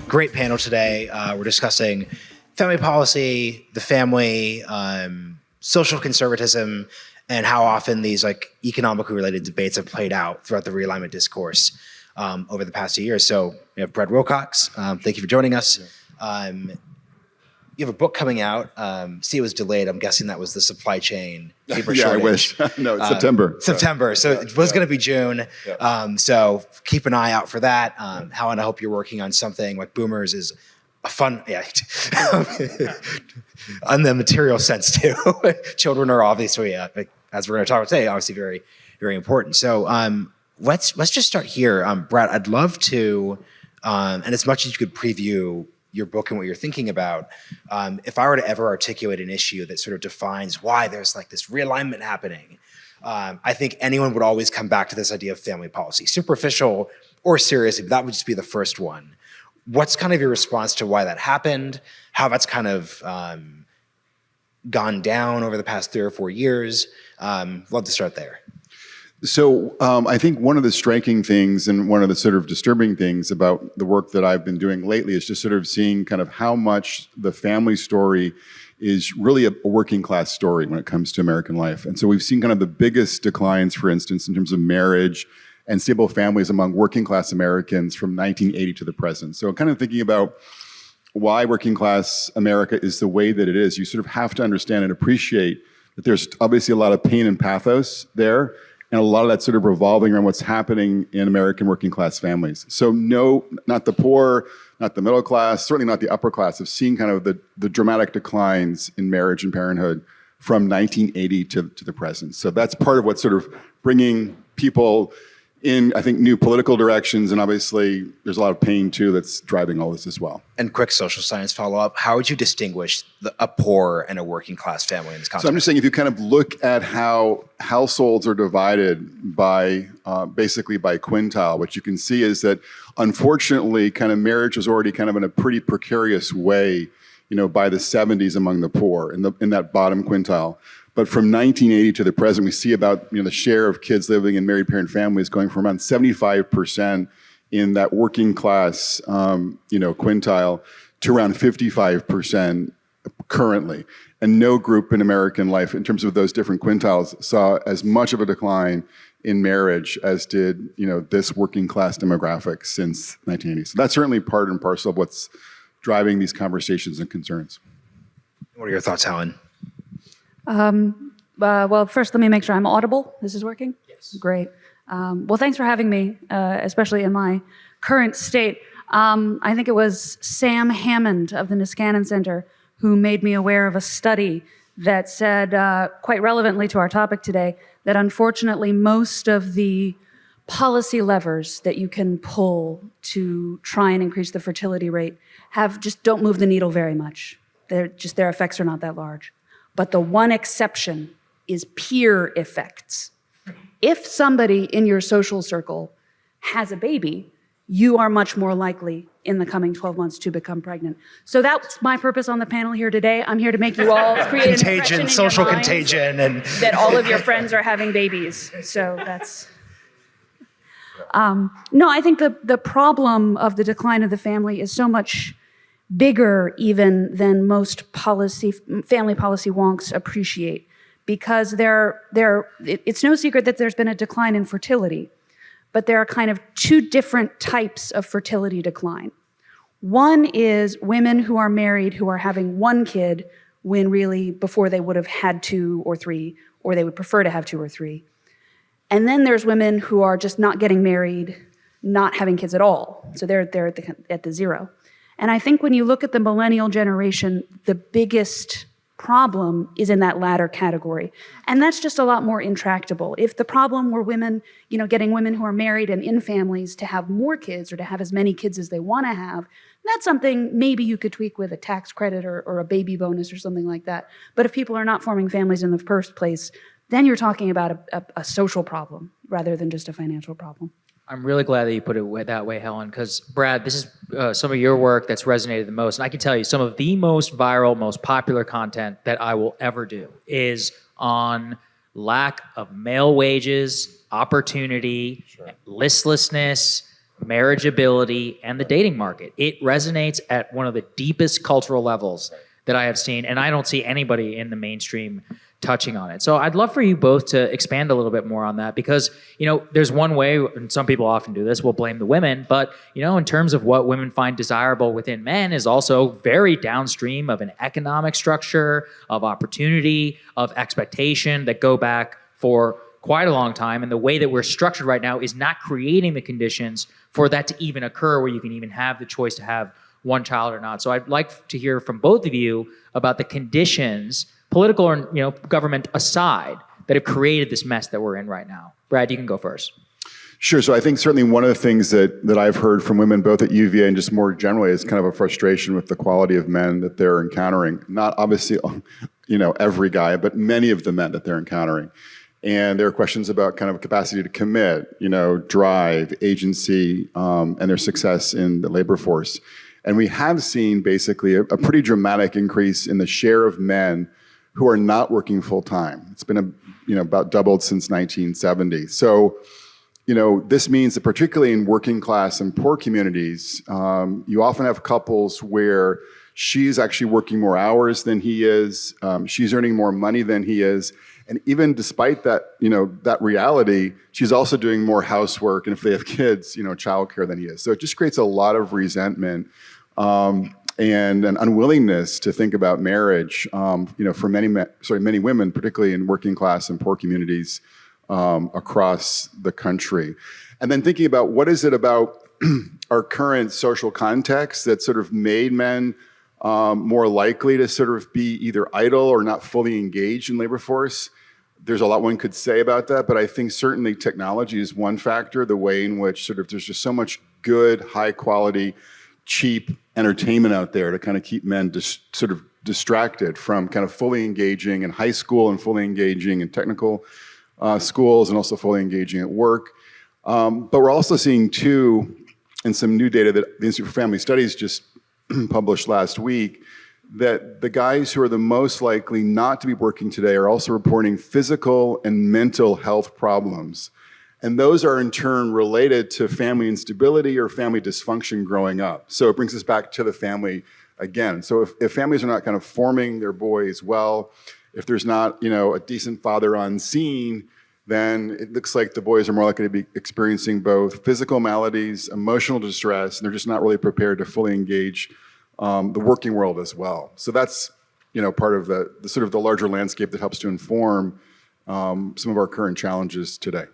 Great panel today. We're discussing family policy, the family, social conservatism, and how often these economically related debates have played out throughout the realignment discourse over the past few years. So we have Brad Wilcox. Thank you for joining us. You have a book coming out. See, it was delayed. I'm guessing that was the supply chain paper shortage. I wish. No, it's September. September. So it was going to be June. Yeah. So keep an eye out for that. Helen, I hope you're working on something like Boomers is a fun, on the material sense too. Children are obviously, as we're going to talk about today, obviously very, very important. So let's just start here. Brad, I'd love to, and as much as you could preview your book and what you're thinking about, if I were to ever articulate an issue that sort of defines why there's this realignment happening, I think anyone would always come back to this idea of family policy, superficial or serious, but that would just be the first one. What's kind of your response to why that happened, how that's kind of gone down over the past 3 or 4 years? Love to start there. So I think one of the striking things and one of the sort of disturbing things about the work that I've been doing lately is just sort of seeing kind of how much the family story is really a working class story when it comes to American life. And so we've seen kind of the biggest declines, for instance, in terms of marriage and stable families among working class Americans from 1980 to the present. So kind of thinking about why working class America is the way that it is, you sort of have to understand and appreciate that there's obviously a lot of pain and pathos there, and a lot of that sort of revolving around what's happening in American working class families. So no, not the poor, not the middle class, certainly not the upper class, have seen kind of the dramatic declines in marriage and parenthood from 1980 to the present. So that's part of what's sort of bringing people in, I think, new political directions, and obviously there's a lot of pain too that's driving all this as well. And quick social science follow-up, how would you distinguish a poor and a working class family in this context? So I'm just saying, if you kind of look at how households are divided by basically by quintile, what you can see is that unfortunately kind of marriage was already kind of in a pretty precarious way, by the 70s among the poor in that bottom quintile. But from 1980 to the present, we see about the share of kids living in married parent families going from around 75% in that working class quintile to around 55% currently. And no group in American life, in terms of those different quintiles, saw as much of a decline in marriage as did this working class demographic since 1980. So that's certainly part and parcel of what's driving these conversations and concerns. What are your thoughts, Helen? Well, first, let me make sure I'm audible. This is working? Yes. Great. Well, thanks for having me, especially in my current state. I think it was Sam Hammond of the Niskanen Center who made me aware of a study that said, quite relevantly to our topic today, that unfortunately most of the policy levers that you can pull to try and increase the fertility rate just don't move the needle very much. Their effects are not that large. But the one exception is peer effects. If somebody in your social circle has a baby, you are much more likely in the coming 12 months to become pregnant. So that's my purpose on the panel here today. I'm here to make you all create an impression in social your minds contagion, and that all of your friends are having babies. So that's... No, I think the problem of the decline of the family is so much bigger even than most family policy wonks appreciate, because it's no secret that there's been a decline in fertility, but there are kind of two different types of fertility decline. One is women who are married who are having one kid when really before they would have had 2 or 3, or they would prefer to have 2 or 3. And then there's women who are just not getting married, not having kids at all. So they're at the 0. And I think when you look at the millennial generation, the biggest problem is in that latter category. And that's just a lot more intractable. If the problem were women, getting women who are married and in families to have more kids or to have as many kids as they want to have, that's something maybe you could tweak with a tax credit or a baby bonus or something like that. But if people are not forming families in the first place, then you're talking about a social problem rather than just a financial problem. I'm really glad that you put it that way, Helen, because Brad, this is some of your work that's resonated the most. And I can tell you some of the most viral, most popular content that I will ever do is on lack of male wages, opportunity, listlessness, marriageability, and the dating market. It resonates at one of the deepest cultural levels that I have seen, and I don't see anybody in the mainstream touching on it. So I'd love for you both to expand a little bit more on that, because, there's one way, and some people often do this, we'll blame the women, but, in terms of what women find desirable within men is also very downstream of an economic structure, of opportunity, of expectation that go back for quite a long time. And the way that we're structured right now is not creating the conditions for that to even occur, where you can even have the choice to have one child or not. So I'd like to hear from both of you about the conditions, political or government aside, that have created this mess that we're in right now. Brad, you can go first. Sure. So I think certainly one of the things that I've heard from women, both at UVA and just more generally, is kind of a frustration with the quality of men that they're encountering. Not obviously, every guy, but many of the men that they're encountering. And there are questions about kind of capacity to commit, drive, agency, and their success in the labor force. And we have seen basically a pretty dramatic increase in the share of men who are not working full time. It's been about doubled since 1970. So, this means that particularly in working class and poor communities, you often have couples where she's actually working more hours than he is. She's earning more money than he is. And even despite that, that reality, she's also doing more housework, and if they have kids, childcare than he is. So it just creates a lot of resentment and an unwillingness to think about marriage, for many women, particularly in working class and poor communities across the country. And then thinking about what is it about our current social context that sort of made men more likely to sort of be either idle or not fully engaged in labor force. There's a lot one could say about that, but I think certainly technology is one factor, the way in which sort of there's just so much good, high quality, cheap entertainment out there to kind of keep men sort of distracted from kind of fully engaging in high school and fully engaging in technical schools and also fully engaging at work. But we're also seeing too, in some new data that the Institute for Family Studies just published last week, that the guys who are the most likely not to be working today are also reporting physical and mental health problems. And those are in turn related to family instability or family dysfunction growing up. So it brings us back to the family again. So if families are not kind of forming their boys well, if there's not, a decent father on scene, then it looks like the boys are more likely to be experiencing both physical maladies, emotional distress, and they're just not really prepared to fully engage the working world as well. So that's, part of the sort of the larger landscape that helps to inform some of our current challenges today.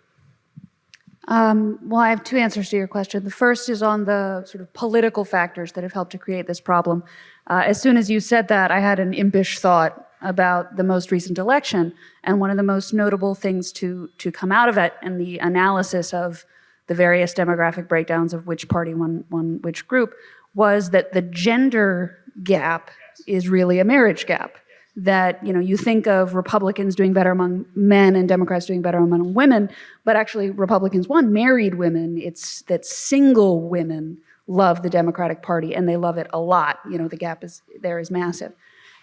Well, I have two answers to your question. The first is on the sort of political factors that have helped to create this problem. As soon as you said that, I had an impish thought about the most recent election, and one of the most notable things to come out of it and the analysis of the various demographic breakdowns of which party won which group was that the gender gap is really a marriage gap. That, you think of Republicans doing better among men and Democrats doing better among women, but actually Republicans won married women. It's that single women love the Democratic Party, and they love it a lot. The gap is massive.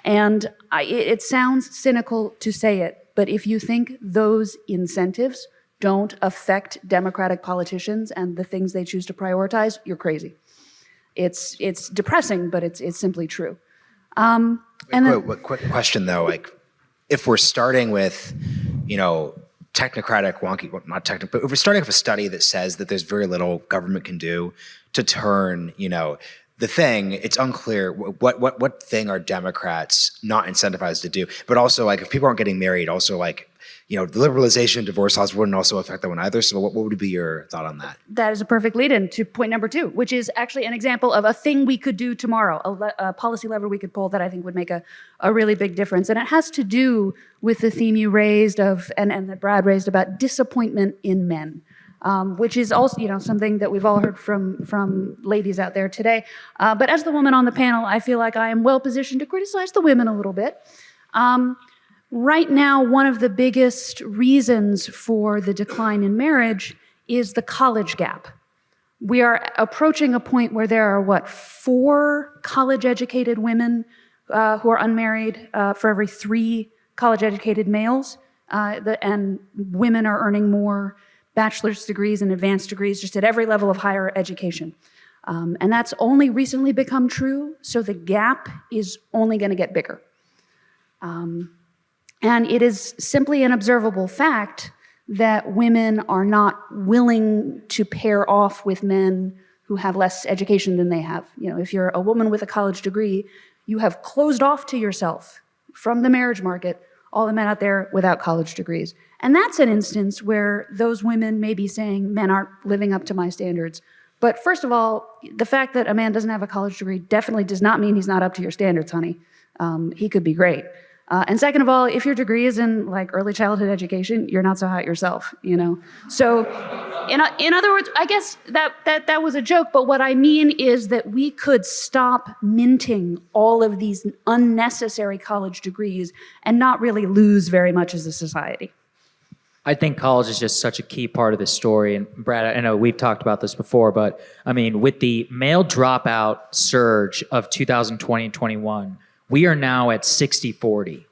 And it sounds cynical to say it, but if you think those incentives don't affect Democratic politicians and the things they choose to prioritize, you're crazy. It's depressing, but it's simply true. And then, quick question though, like if we're starting with, technocratic, wonky, well, not technical, but if we're starting with a study that says that there's very little government can do to turn, the thing, it's unclear what thing are Democrats not incentivized to do. But also, like, if people aren't getting married, also, like, the liberalization of divorce laws wouldn't also affect that one either. So what would be your thought on that? that is a perfect lead-in to point number two, which is actually an example of a thing we could do tomorrow, a policy lever we could pull that I think would make a really big difference. And it has to do with the theme you raised and that Brad raised about disappointment in men. Which is also, something that we've all heard from ladies out there today. But as the woman on the panel, I feel like I am well positioned to criticize the women a little bit. Right now, one of the biggest reasons for the decline in marriage is the college gap. We are approaching a point where there are, 4 college-educated women who are unmarried for every 3 college-educated males, and women are earning more. bachelor's degrees and advanced degrees, just at every level of higher education. And that's only recently become true, so the gap is only going to get bigger. And it is simply an observable fact that women are not willing to pair off with men who have less education than they have. You know, if you're a woman with a college degree, you have closed off to yourself from the marriage market all the men out there without college degrees. And that's an instance where those women may be saying, men aren't living up to my standards. But first of all, the fact that a man doesn't have a college degree definitely does not mean he's not up to your standards, honey. He could be great. And second of all, if your degree is in like early childhood education, you're not so hot yourself, you know? So in other words, I guess that was a joke, but what I mean is that we could stop minting all of these unnecessary college degrees and not really lose very much as a society. I think college is just such a key part of this story. And Brad, I know we've talked about this before, but I mean, with the male dropout surge of 2020 and 21, we are now at 60-40,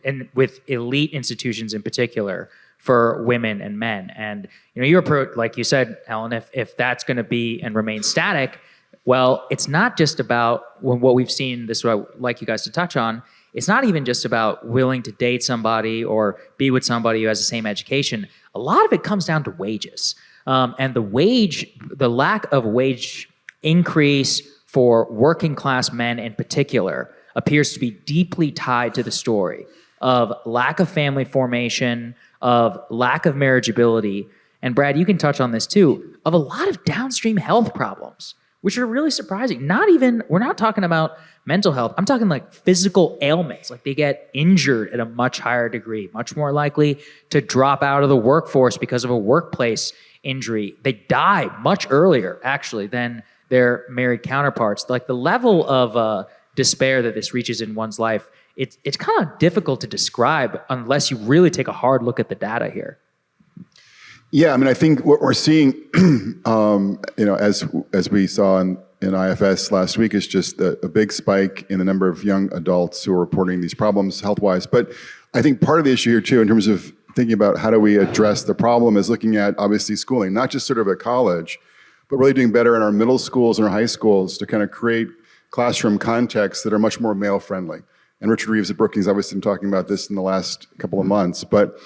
and with elite institutions in particular for women and men. And you know, your approach, like you said, Helen, if that's going to be and remain static, well, it's not just about what we've seen. This is what I'd like you guys to touch on. It's not even just about willing to date somebody or be with somebody who has the same education. A lot of it comes down to wages, and the lack of wage increase for working class men in particular appears to be deeply tied to the story of lack of family formation, of lack of marriageability, and Brad, you can touch on this too, of a lot of downstream health problems, which are really surprising. We're not talking about mental health. I'm talking like physical ailments, like they get injured at a much higher degree, much more likely to drop out of the workforce because of a workplace injury. They die much earlier, actually, than their married counterparts. Like the level of despair that this reaches in one's life, it's kind of difficult to describe unless you really take a hard look at the data here. Yeah, I mean, I think what we're seeing, as we saw in IFS last week, is just a big spike in the number of young adults who are reporting these problems health-wise. But I think part of the issue here too, in terms of thinking about how do we address the problem, is looking at obviously schooling, not just sort of at college, but really doing better in our middle schools and our high schools to kind of create classroom contexts that are much more male-friendly. And Richard Reeves at Brookings obviously been talking about this in the last couple of months. But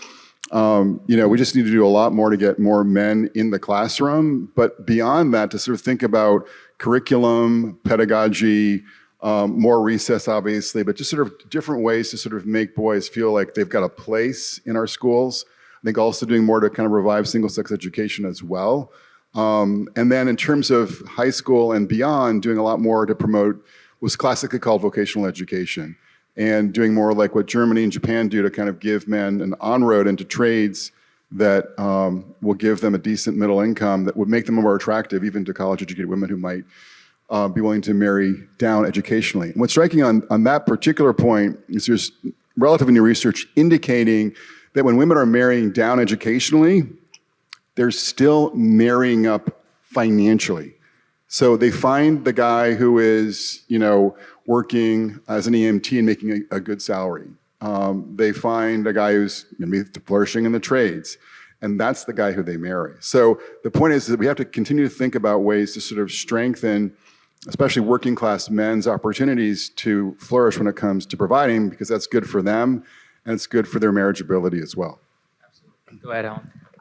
we just need to do a lot more to get more men in the classroom. But beyond that, to sort of think about curriculum, pedagogy, more recess, obviously, but just sort of different ways to sort of make boys feel like they've got a place in our schools. I think also doing more to kind of revive single-sex education as well. And then in terms of high school and beyond, doing a lot more to promote what's classically called vocational education, and doing more like what Germany and Japan do to kind of give men an on-road into trades that will give them a decent middle income that would make them more attractive even to college-educated women who might be willing to marry down educationally. And what's striking on that particular point is there's relatively new research indicating that when women are marrying down educationally, they're still marrying up financially. So they find the guy who is, working as an EMT and making a good salary. They find a guy who's maybe flourishing in the trades, and that's the guy who they marry. So the point is that we have to continue to think about ways to sort of strengthen, especially working class men's opportunities to flourish when it comes to providing, because that's good for them and it's good for their marriageability as well. Absolutely. Go ahead,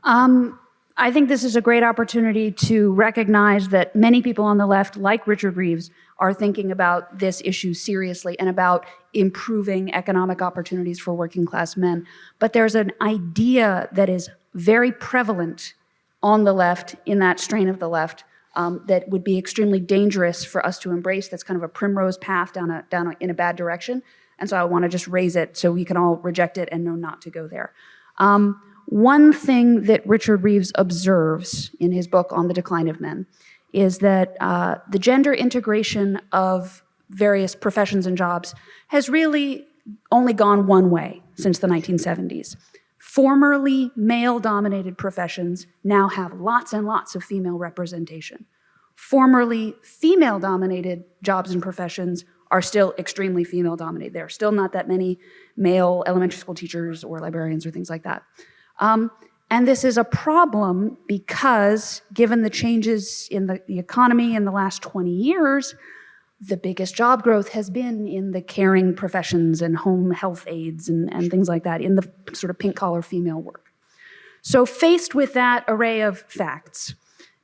Helen. I think this is a great opportunity to recognize that many people on the left, like Richard Reeves, are thinking about this issue seriously and about improving economic opportunities for working class men. But there's an idea that is very prevalent on the left, in that strain of the left, that would be extremely dangerous for us to embrace. That's kind of a primrose path down in a bad direction. And so I want to just raise it so we can all reject it and know not to go there. One thing that Richard Reeves observes in his book on the decline of men is that the gender integration of various professions and jobs has really only gone one way since the 1970s. Formerly male-dominated professions now have lots and lots of female representation. Formerly female-dominated jobs and professions are still extremely female-dominated. There are still not that many male elementary school teachers or librarians or things like that. And this is a problem because, given the changes in the economy in the last 20 years, the biggest job growth has been in the caring professions and home health aides and things like that, in the sort of pink-collar female work. So faced with that array of facts,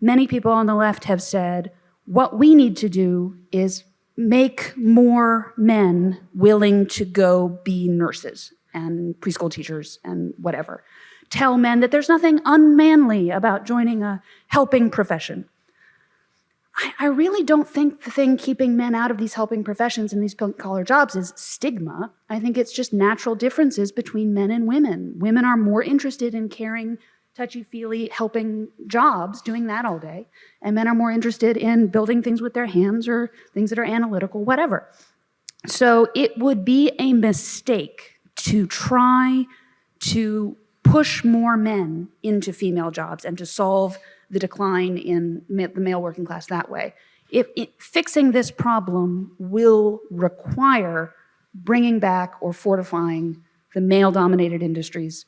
many people on the left have said, what we need to do is make more men willing to go be nurses and preschool teachers and whatever. Tell men that there's nothing unmanly about joining a helping profession. I really don't think the thing keeping men out of these helping professions and these pink-collar jobs is stigma. I think it's just natural differences between men and women. Women are more interested in caring, touchy-feely, helping jobs, doing that all day, and men are more interested in building things with their hands or things that are analytical, whatever. So it would be a mistake to try to push more men into female jobs and to solve the decline in the male working class that way. Fixing this problem will require bringing back or fortifying the male-dominated industries,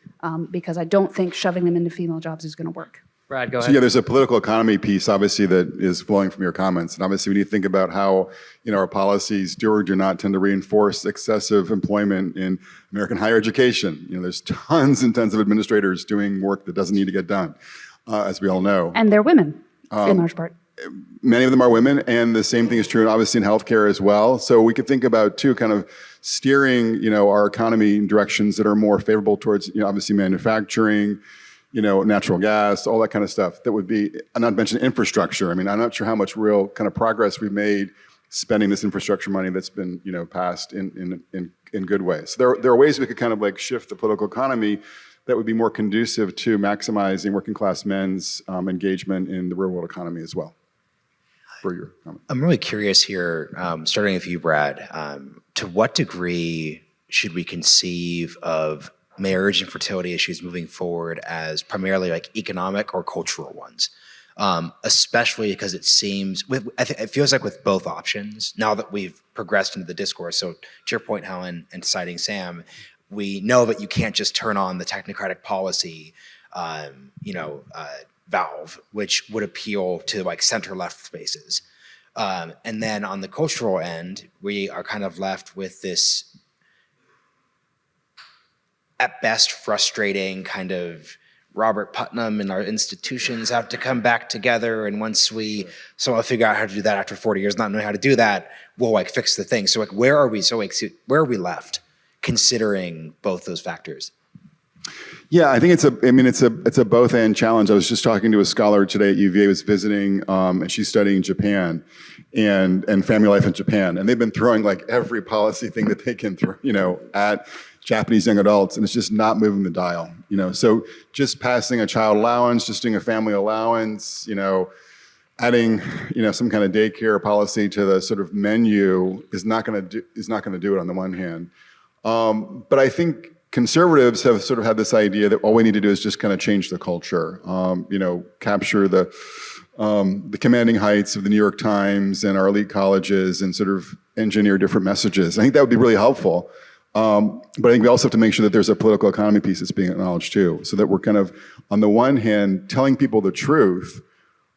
because I don't think shoving them into female jobs is going to work. Brad, go So ahead. yeah, there's a political economy piece, obviously, that is flowing from your comments. And obviously, when you think about how our policies do or do not tend to reinforce excessive employment in American higher education, there's tons and tons of administrators doing work that doesn't need to get done, as we all know. And they're women, in large part. Many of them are women, and the same thing is true, obviously, in healthcare as well. So we could think about, too, kind of steering, our economy in directions that are more favorable towards, obviously, manufacturing, natural gas, all that kind of stuff. That would be, and not to mention infrastructure. I mean, I'm not sure how much real kind of progress we've made spending this infrastructure money that's been, passed in good ways. So there are ways we could kind of like shift the political economy that would be more conducive to maximizing working class men's engagement in the real world economy as well. For your comment. I'm really curious here, starting with you, Brad. To what degree should we conceive of marriage and fertility issues moving forward as primarily like economic or cultural ones? Especially because it seems, it feels like with both options, now that we've progressed into the discourse, so to your point, Helen, and citing Sam, we know that you can't just turn on the technocratic policy, valve, which would appeal to like center-left spaces. And then on the cultural end, we are kind of left with this, at best, frustrating kind of Robert Putnam and our institutions have to come back together. And once we somehow figure out how to do that after 40 years, not knowing how to do that, we'll like fix the thing. So like, where are we? So like, where are we left considering both those factors? Yeah, I think it's a both and challenge. I was just talking to a scholar today at UVA, was visiting, and she's studying Japan and family life in Japan. And they've been throwing like every policy thing that they can throw, at Japanese young adults, and it's just not moving the dial. So just passing a child allowance, just doing a family allowance, adding, some kind of daycare policy to the sort of menu is not going to do it on the one hand. But I think conservatives have sort of had this idea that all we need to do is just kind of change the culture, capture the commanding heights of the New York Times and our elite colleges and sort of engineer different messages. I think that would be really helpful. But I think we also have to make sure that there's a political economy piece that's being acknowledged too, so that we're kind of, on the one hand, telling people the truth,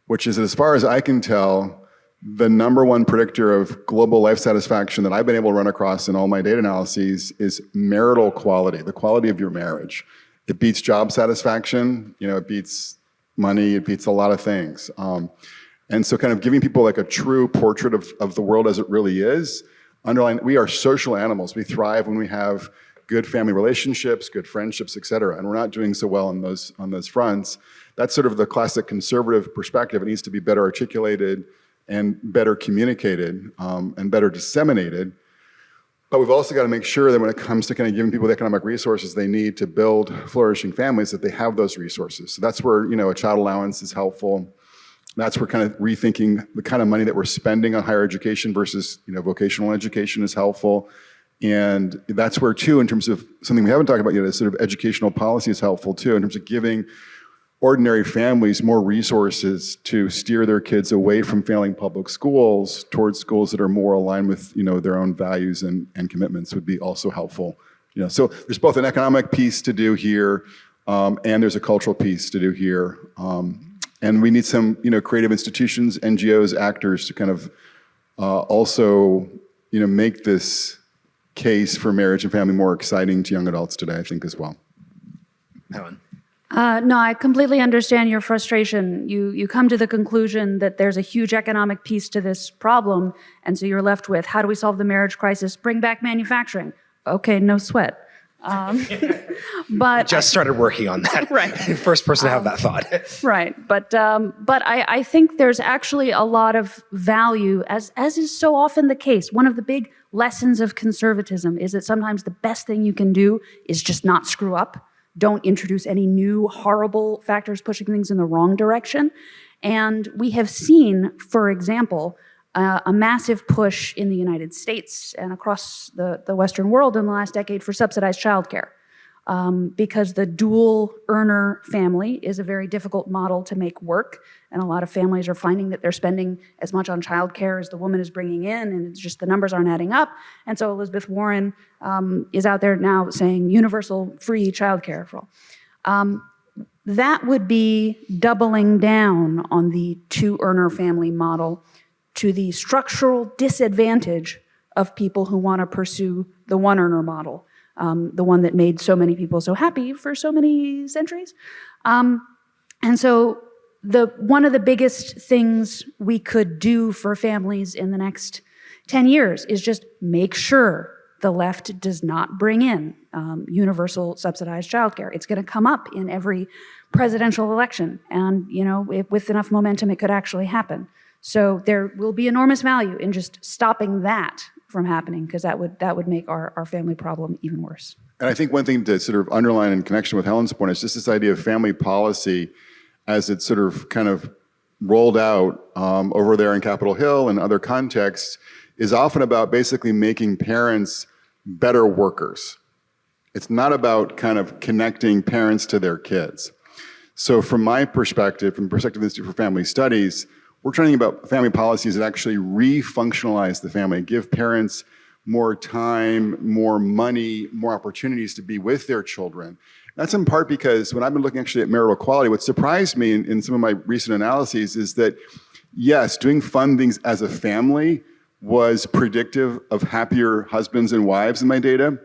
which is, as far as I can tell, the number one predictor of global life satisfaction that I've been able to run across in all my data analyses is marital quality, the quality of your marriage. It beats job satisfaction, it beats money, it beats a lot of things. And so kind of giving people like a true portrait of the world as it really is, we are social animals. We thrive when we have good family relationships, good friendships, et cetera. And we're not doing so well on those fronts. That's sort of the classic conservative perspective. It needs to be better articulated and better communicated and better disseminated. But we've also got to make sure that when it comes to kind of giving people the economic resources they need to build flourishing families, that they have those resources. So that's where, a child allowance is helpful. That's where kind of rethinking the kind of money that we're spending on higher education versus, vocational education is helpful. And that's where, too, in terms of something we haven't talked about yet, is sort of educational policy is helpful, too, in terms of giving ordinary families more resources to steer their kids away from failing public schools towards schools that are more aligned with, their own values and commitments would be also helpful. So there's both an economic piece to do here, and there's a cultural piece to do here. And we need some, creative institutions, NGOs, actors to kind of also, make this case for marriage and family more exciting to young adults today, I think, as well. Helen. No, I completely understand your frustration. You come to the conclusion that there's a huge economic piece to this problem, and so you're left with, how do we solve the marriage crisis? Bring back manufacturing. Okay, no sweat. But Just started working on that. Right. First person to have that thought. right, but I think there's actually a lot of value, as is so often the case. One of the big lessons of conservatism is that sometimes the best thing you can do is just not screw up. Don't introduce any new horrible factors pushing things in the wrong direction. And we have seen, for example, a massive push in the United States and across the Western world in the last decade for subsidized childcare. Because the dual earner family is a very difficult model to make work. And a lot of families are finding that they're spending as much on childcare as the woman is bringing in, and it's just the numbers aren't adding up. And so Elizabeth Warren is out there now saying universal free childcare for all. That would be doubling down on the two-earner family model to the structural disadvantage of people who want to pursue the one-earner model. The one that made so many people so happy for so many centuries. And so one of the biggest things we could do for families in the next 10 years is just make sure the left does not bring in universal subsidized childcare. It's going to come up in every presidential election. And, with enough momentum, it could actually happen. So there will be enormous value in just stopping that from happening, because that would make our family problem even worse. And I think one thing to sort of underline in connection with Helen's point is just this idea of family policy as it's sort of kind of rolled out over there in Capitol Hill and other contexts is often about basically making parents better workers. It's not about kind of connecting parents to their kids. So from my perspective, from the perspective of the Institute for Family Studies, we're trying about family policies that actually re-functionalize the family, give parents more time, more money, more opportunities to be with their children. That's in part because when I've been looking actually at marital equality, what surprised me in some of my recent analyses is that, yes, doing fun things as a family was predictive of happier husbands and wives in my data,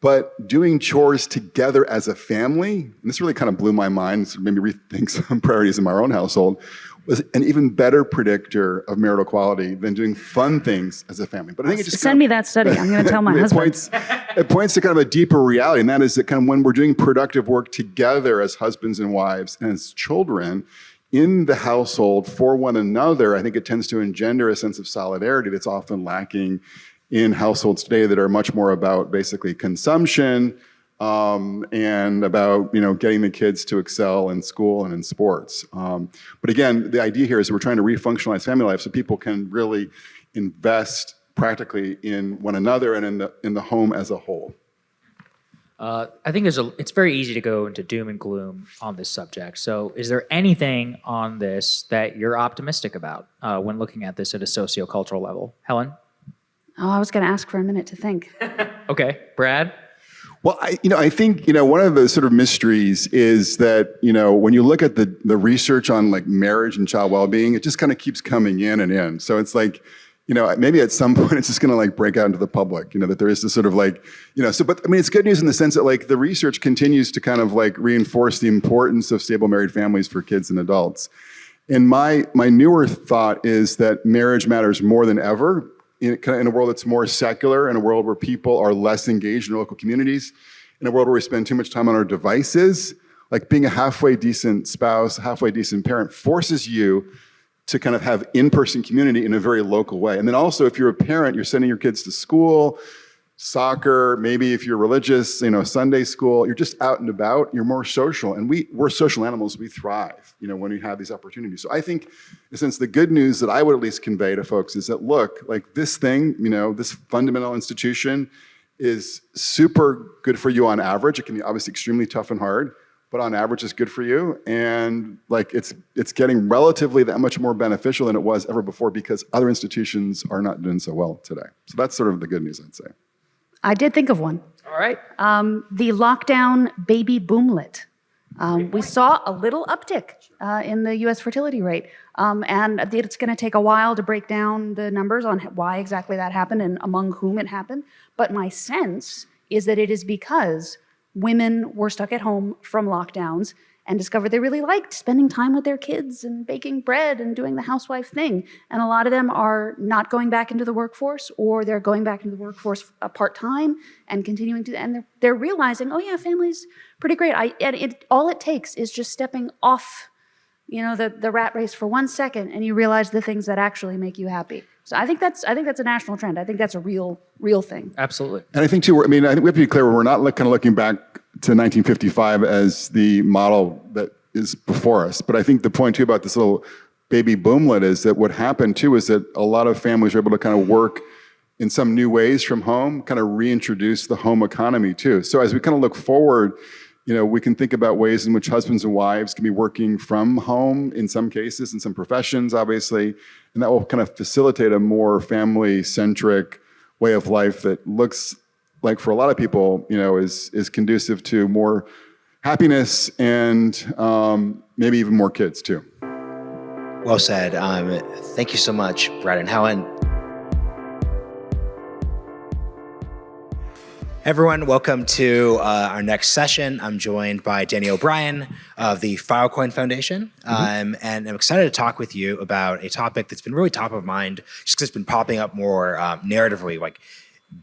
but doing chores together as a family, and this really kind of blew my mind, so made me rethink some priorities in my own household, was an even better predictor of marital equality than doing fun things as a family. But I think it just send me that study. I'm going to tell my husband. It points to kind of a deeper reality, and that is that kind of when we're doing productive work together as husbands and wives and as children in the household for one another, I think it tends to engender a sense of solidarity that's often lacking in households today that are much more about basically consumption, and about getting the kids to excel in school and in sports. But again, the idea here is that we're trying to refunctionalize family life so people can really invest practically in one another and in the home as a whole. I think it's very easy to go into doom and gloom on this subject. So is there anything on this that you're optimistic about when looking at this at a sociocultural level? Helen? Oh, I was going to ask for a minute to think. Okay. Brad? Well, I think, one of the sort of mysteries is that, when you look at the research on like marriage and child well-being, it just kind of keeps coming in and in. So it's like, maybe at some point it's just going to like break out into the public, that there is this sort of like, but I mean, it's good news in the sense that like the research continues to kind of like reinforce the importance of stable married families for kids and adults. And my newer thought is that marriage matters more than ever. In a world that's more secular, in a world where people are less engaged in local communities, in a world where we spend too much time on our devices, like being a halfway decent spouse, halfway decent parent forces you to kind of have in-person community in a very local way. And then also, if you're a parent, you're sending your kids to school, soccer, maybe if you're religious, Sunday school, you're just out and about, you're more social. And we're social animals, we thrive, when we have these opportunities. So I think, in a sense, the good news that I would at least convey to folks is that, look, like this thing, this fundamental institution is super good for you on average. It can be obviously extremely tough and hard, but on average it's good for you. And like it's getting relatively that much more beneficial than it was ever before because other institutions are not doing so well today. So that's sort of the good news, I'd say. I did think of one. All right. The lockdown baby boomlet. We saw a little uptick in the U.S. fertility rate, and it's going to take a while to break down the numbers on why exactly that happened and among whom it happened. But my sense is that it is because women were stuck at home from lockdowns and discovered they really liked spending time with their kids and baking bread and doing the housewife thing. And a lot of them are not going back into the workforce, or they're going back into the workforce part-time and continuing to, and they're realizing, oh yeah, family's pretty great. All it takes is just stepping off, the rat race for 1 second, and you realize the things that actually make you happy. So I think that's a national trend. I think that's a real thing. Absolutely. And I think too, I think we have to be clear, we're not kind of looking back to 1955 as the model that is before us. But I think the point too about this little baby boomlet is that what happened too is that a lot of families were able to kind of work in some new ways from home, kind of reintroduce the home economy too. So as we kind of look forward, we can think about ways in which husbands and wives can be working from home in some cases, in some professions, obviously, and that will kind of facilitate a more family-centric way of life that looks like for a lot of people, is conducive to more happiness and maybe even more kids too. Well said. Thank you so much, Brad and Helen. Everyone, welcome to our next session. I'm joined by Danny O'Brien of the Filecoin Foundation, and I'm excited to talk with you about a topic that's been really top of mind, just because it's been popping up more narratively, like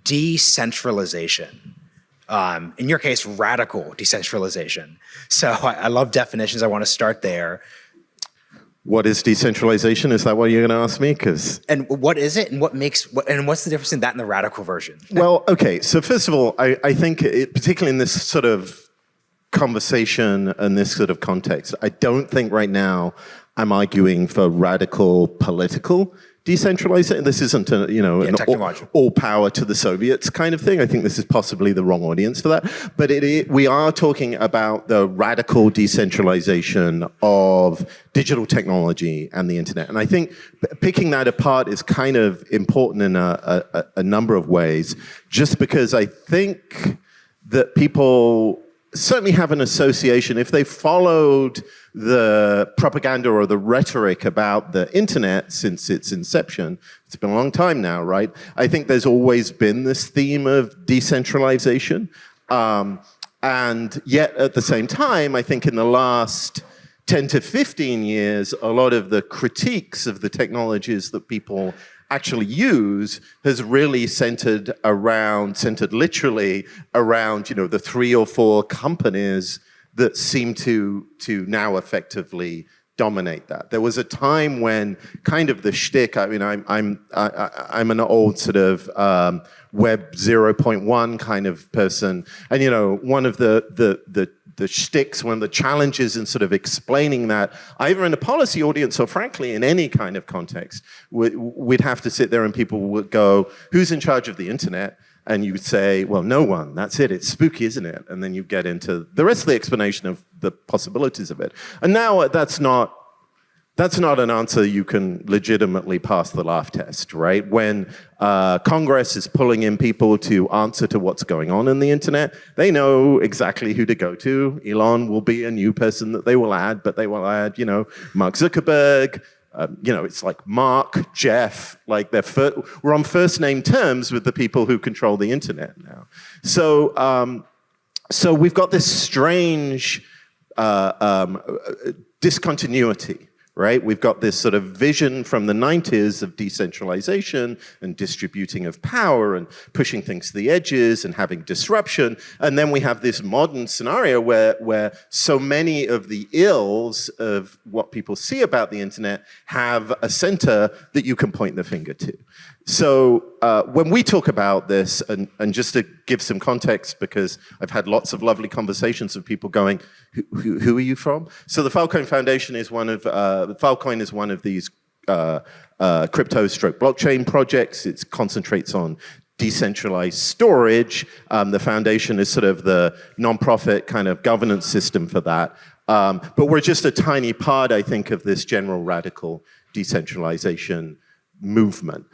decentralization. In your case, radical decentralization. So I love definitions. I want to start there. What is decentralization? Is that what you're going to ask me? And what is it, and what's the difference in that and the radical version? Well, okay. So first of all, I think particularly in this sort of conversation and this sort of context, I don't think right now I'm arguing for radical political decentralization. This isn't an all power to the Soviets kind of thing. I think this is possibly the wrong audience for that. But we are talking about the radical decentralization of digital technology and the internet. And I think picking that apart is kind of important in a number of ways, just because I think that people certainly have an association. If they followed the propaganda or the rhetoric about the internet since its inception, it's been a long time now, right? I think there's always been this theme of decentralization. And yet at the same time, I think in the last 10 to 15 years, a lot of the critiques of the technologies that people actually use has really centered literally around, the 3 or 4 companies that seem to now effectively dominate that. There was a time when kind of the shtick, I'm an old sort of Web 0.1 kind of person, and one of the shticks, one of the challenges in sort of explaining that, either in a policy audience or frankly in any kind of context, we'd have to sit there and people would go, who's in charge of the internet? And you would say, well, no one, that's it, it's spooky, isn't it? And then you get into the rest of the explanation of the possibilities of it. And now that's not an answer you can legitimately pass the laugh test, right? When Congress is pulling in people to answer to what's going on in the internet, they know exactly who to go to. Elon will be a new person that they will add, but they will add, Mark Zuckerberg. It's like Mark, Jeff, like we're on first name terms with the people who control the internet now. So we've got this strange discontinuity, right? We've got this sort of vision from the 90s of decentralization and distributing of power and pushing things to the edges and having disruption. And then we have this modern scenario where so many of the ills of what people see about the internet have a center that you can point the finger to. So when we talk about this, and just to give some context, because I've had lots of lovely conversations with people going, who are you from? So the Filecoin Foundation is Filecoin is one of these crypto/blockchain projects. It concentrates on decentralized storage. The foundation is sort of the nonprofit kind of governance system for that. But we're just a tiny part, I think, of this general radical decentralization movement.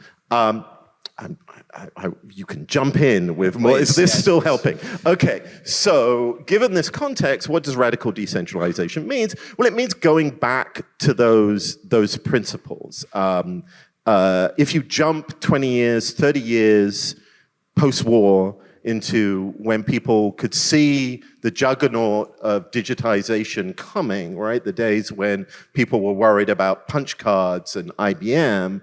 you can jump in with more. Is this still helping? Okay, so given this context, what does radical decentralization mean? Well, it means going back to those principles. If you jump 20 years, 30 years post-war into when people could see the juggernaut of digitization coming, right? The days when people were worried about punch cards and IBM,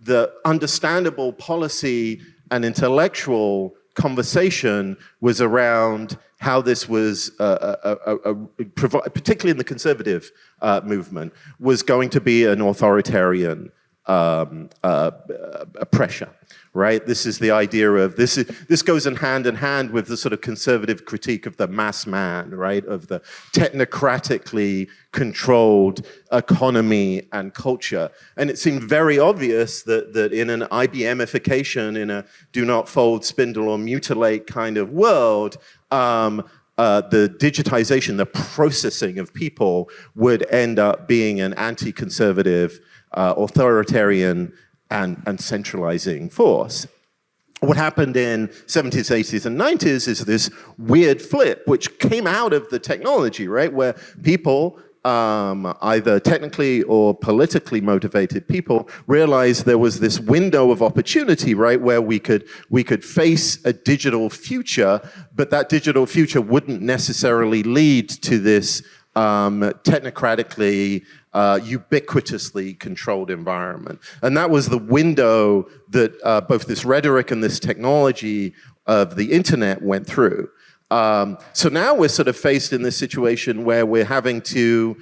the understandable policy and intellectual conversation was around how this was, particularly in the conservative movement, was going to be an authoritarian pressure, right? This is the idea of, this goes in hand with the sort of conservative critique of the mass man, right? Of the technocratically controlled economy and culture. And it seemed very obvious that in an IBMification, in a do not fold, spindle, or mutilate kind of world, the digitization, the processing of people would end up being an anti-conservative, authoritarian, and centralizing force. What happened in 70s, 80s, and 90s is this weird flip, which came out of the technology, right? Where people, either technically or politically motivated people, realized there was this window of opportunity, right? Where we could face a digital future, but that digital future wouldn't necessarily lead to this technocratically, ubiquitously controlled environment. And that was the window that both this rhetoric and this technology of the internet went through. So now we're sort of faced in this situation where we're having to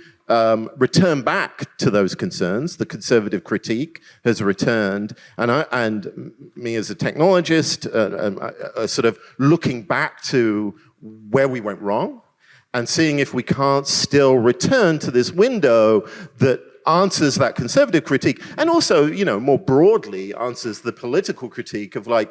return back to those concerns. The conservative critique has returned, and me as a technologist, sort of looking back to where we went wrong, and seeing if we can't still return to this window that answers that conservative critique, and also, more broadly answers the political critique of like,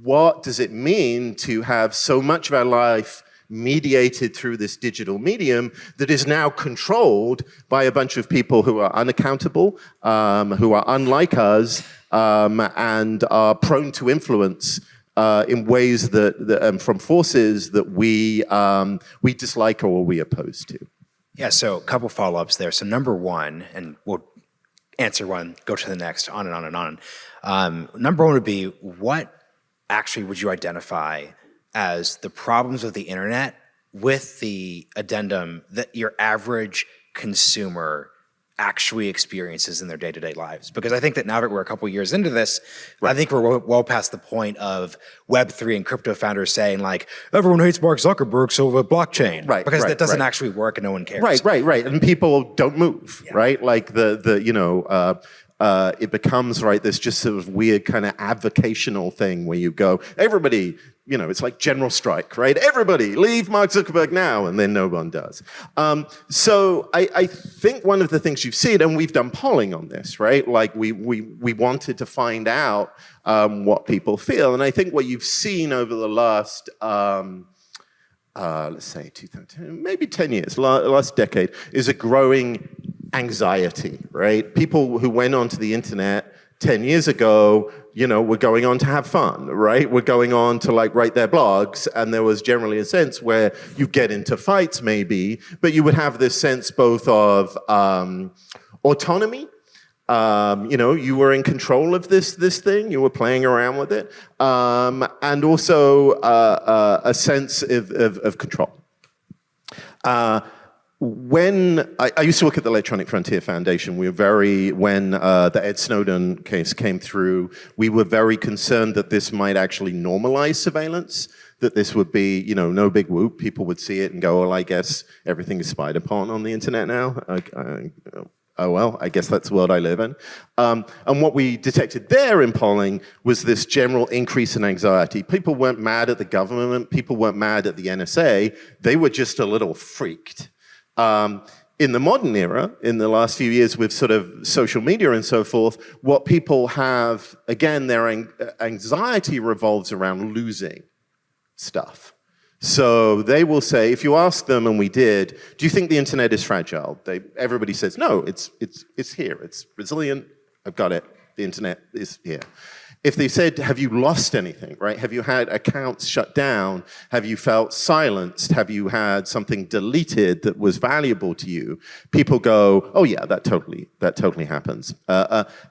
what does it mean to have so much of our life mediated through this digital medium that is now controlled by a bunch of people who are unaccountable, who are unlike us, and are prone to influence in ways that from forces that we dislike or we oppose to. Yeah, so a couple follow-ups there. So number one, and we'll answer one, go to the next, on and on and on. Number one would be, what actually would you identify as the problems of the internet, with the addendum that your average consumer actually experiences in their day-to-day lives? Because I think that now that we're a couple years into this, right, I think we're well past the point of Web3 and crypto founders saying like, everyone hates Mark Zuckerberg, so the blockchain. Right, because that doesn't actually work and no one cares. Right. And people don't move, right? Like it becomes, right, this just sort of weird kind of avocational thing where you go, everybody, it's like general strike, right? Everybody leave Mark Zuckerberg now, and then no one does. So I think one of the things you've seen, and we've done polling on this, right? Like we wanted to find out what people feel. And I think what you've seen over the last, let's say 2010, maybe 10 years, last decade, is a growing anxiety, right? People who went onto the internet 10 years ago, were going on to have fun, right? We're going on to like write their blogs, and there was generally a sense where you get into fights maybe, but you would have this sense both of autonomy. You were in control of this thing, you were playing around with it, and also a sense of control. When I used to work at the Electronic Frontier Foundation, when the Ed Snowden case came through, we were very concerned that this might actually normalize surveillance, that this would be, no big whoop. People would see it and go, well, I guess everything is spied upon on the internet now. Oh, well, I guess that's the world I live in. And what we detected there in polling was this general increase in anxiety. People weren't mad at the government. People weren't mad at the NSA. They were just a little freaked. In the modern era, in the last few years with sort of social media and so forth, what people have, again, their anxiety revolves around losing stuff. So they will say, if you ask them, and we did, do you think the internet is fragile? Everybody says, no, it's here, it's resilient, I've got it, the internet is here. If they said, have you lost anything, right? Have you had accounts shut down? Have you felt silenced? Have you had something deleted that was valuable to you? People go, oh yeah, that totally happens.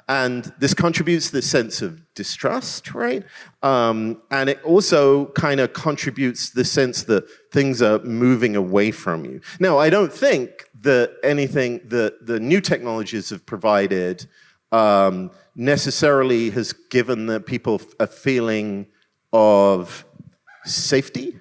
And this contributes to this sense of distrust, right? And it also kind of contributes the sense that things are moving away from you. Now, I don't think that anything that the new technologies have provided necessarily has given the people a feeling of safety.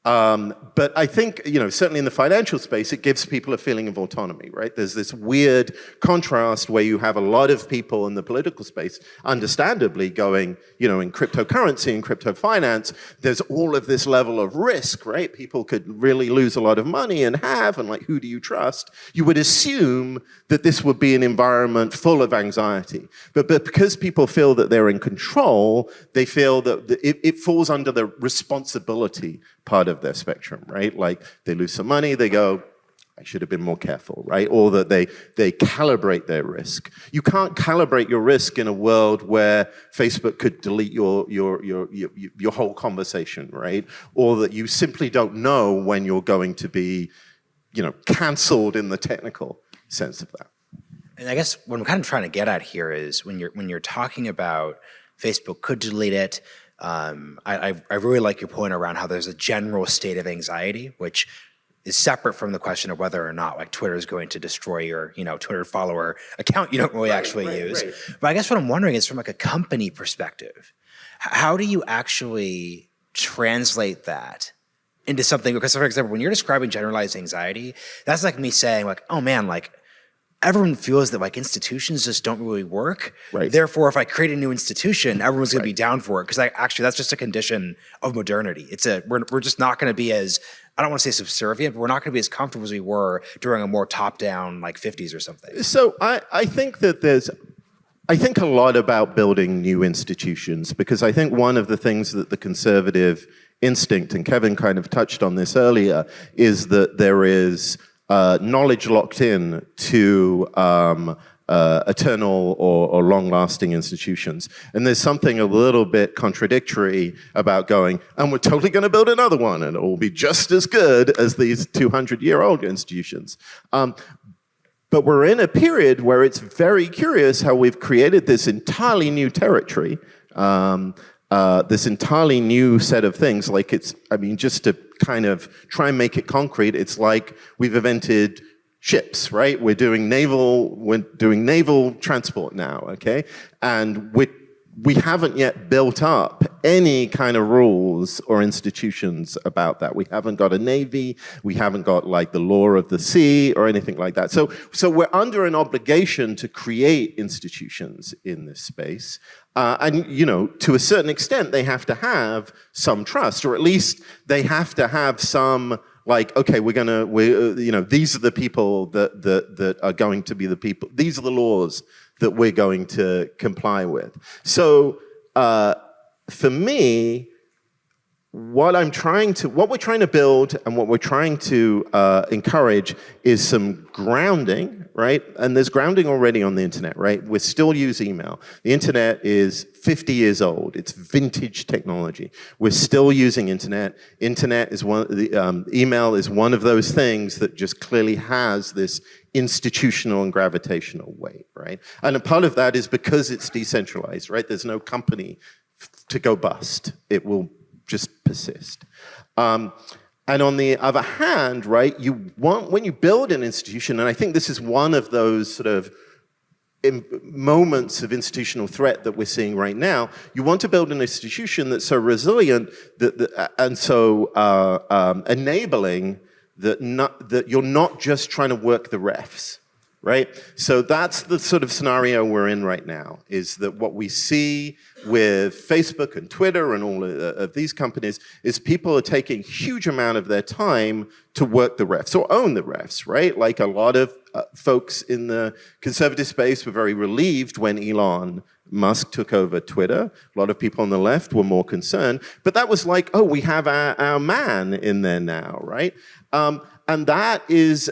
But I think, certainly in the financial space, it gives people a feeling of autonomy, right? There's this weird contrast where you have a lot of people in the political space, understandably going, in cryptocurrency and crypto finance, there's all of this level of risk, right? People could really lose a lot of money and who do you trust? You would assume that this would be an environment full of anxiety. But because people feel that they're in control, they feel that it falls under the responsibility part of their spectrum, right? Like they lose some money, they go, I should have been more careful, right? Or that they calibrate their risk. You can't calibrate your risk in a world where Facebook could delete your whole conversation, right? Or that you simply don't know when you're going to be, canceled in the technical sense of that. And I guess what I'm kind of trying to get at here is when you're talking about Facebook could delete it. I really like your point around how there's a general state of anxiety, which is separate from the question of whether or not Twitter is going to destroy your Twitter follower account you don't really actually use. Right. But I guess what I'm wondering is from a company perspective, how do you actually translate that into something? Because for example, when you're describing generalized anxiety, that's like me saying oh man, everyone feels that institutions just don't really work. Right. Therefore, if I create a new institution, everyone's going to be down for it because actually that's just a condition of modernity. We're just not going to be as, I don't want to say subservient, but we're not going to be as comfortable as we were during a more top-down 50s or something. So I think that I think a lot about building new institutions because I think one of the things that the conservative instinct, and Kevin kind of touched on this earlier, is that there is knowledge locked in to eternal or long-lasting institutions. And there's something a little bit contradictory about going, and we're totally going to build another one, and it will be just as good as these 200-year-old institutions. But we're in a period where it's very curious how we've created this entirely new territory, this entirely new set of things. Just to kind of try and make it concrete, it's like we've invented ships, right? We're doing naval transport now, okay? And we haven't yet built up any kind of rules or institutions about that. We haven't got a navy, we haven't got the law of the sea or anything like that. So we're under an obligation to create institutions in this space. And to a certain extent, they have to have some trust, or at least they have to have some okay, these are the people that are going to be the people. These are the laws that we're going to comply with. So for me, what we're trying to build and what we're trying to encourage is some grounding, right? And there's grounding already on the internet, right? We still use email. The internet is 50 years old. It's vintage technology. We're still using internet. Internet is email is one of those things that just clearly has this institutional and gravitational weight, right? And a part of that is because it's decentralized, right? There's no company to go bust. It will just persist. And on the other hand, right, when you build an institution, and I think this is one of those sort of moments of institutional threat that we're seeing right now, you want to build an institution that's so resilient and so enabling that you're not just trying to work the refs, right? So that's the sort of scenario we're in right now, is that what we see with Facebook and Twitter and all of these companies is people are taking a huge amount of their time to work the refs or own the refs, right? Like a lot of folks in the conservative space were very relieved when Elon Musk took over Twitter. A lot of people on the left were more concerned, but that was like, oh, we have our man in there now, right? And that is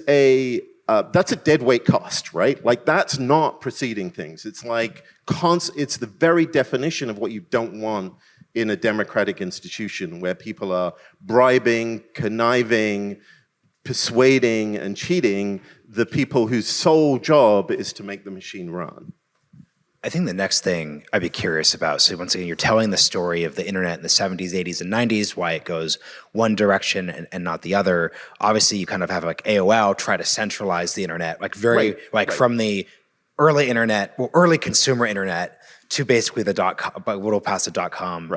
that's a dead weight cost, right? Like that's not proceeding things. It's like it's the very definition of what you don't want in a democratic institution where people are bribing, conniving, persuading, and cheating the people whose sole job is to make the machine run. I think the next thing I'd be curious about, so once again, you're telling the story of the internet in the 70s, 80s, and 90s, why it goes one direction and not the other. Obviously, you kind of have like AOL try to centralize the internet, like from the early internet, well, early consumer internet to basically the .com, but a little past the .com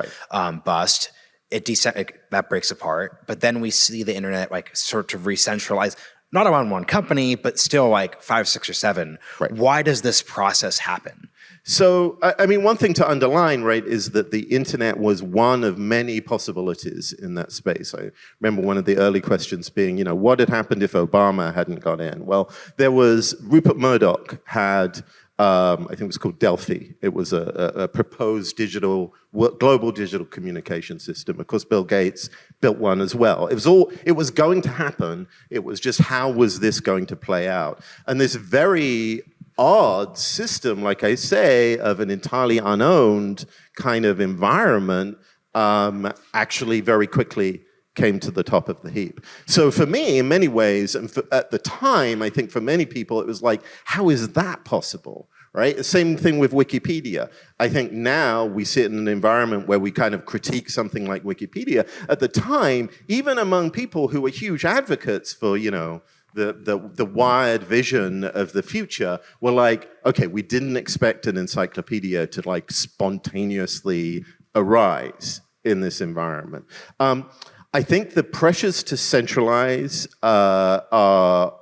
bust. That breaks apart. But then we see the internet like sort of re-centralize, not around one company, but still like 5, 6, or 7. Right. Why does this process happen? So, I mean, one thing to underline, right, is that the internet was one of many possibilities in that space. I remember one of the early questions being, what had happened if Obama hadn't got in? Well, there was, Rupert Murdoch had, I think it was called Delphi. It was a proposed global digital communication system. Of course, Bill Gates built one as well. It was going to happen. It was just, how was this going to play out? And this very odd system, like I say, of an entirely unowned kind of environment actually very quickly came to the top of the heap. So for me, in many ways, and at the time, I think for many people, it was like, how is that possible? Right? The same thing with Wikipedia. I think now we sit in an environment where we kind of critique something like Wikipedia. At the time, even among people who were huge advocates for, the wired vision of the future, were like, okay, we didn't expect an encyclopedia to like spontaneously arise in this environment. I think the pressures to centralize are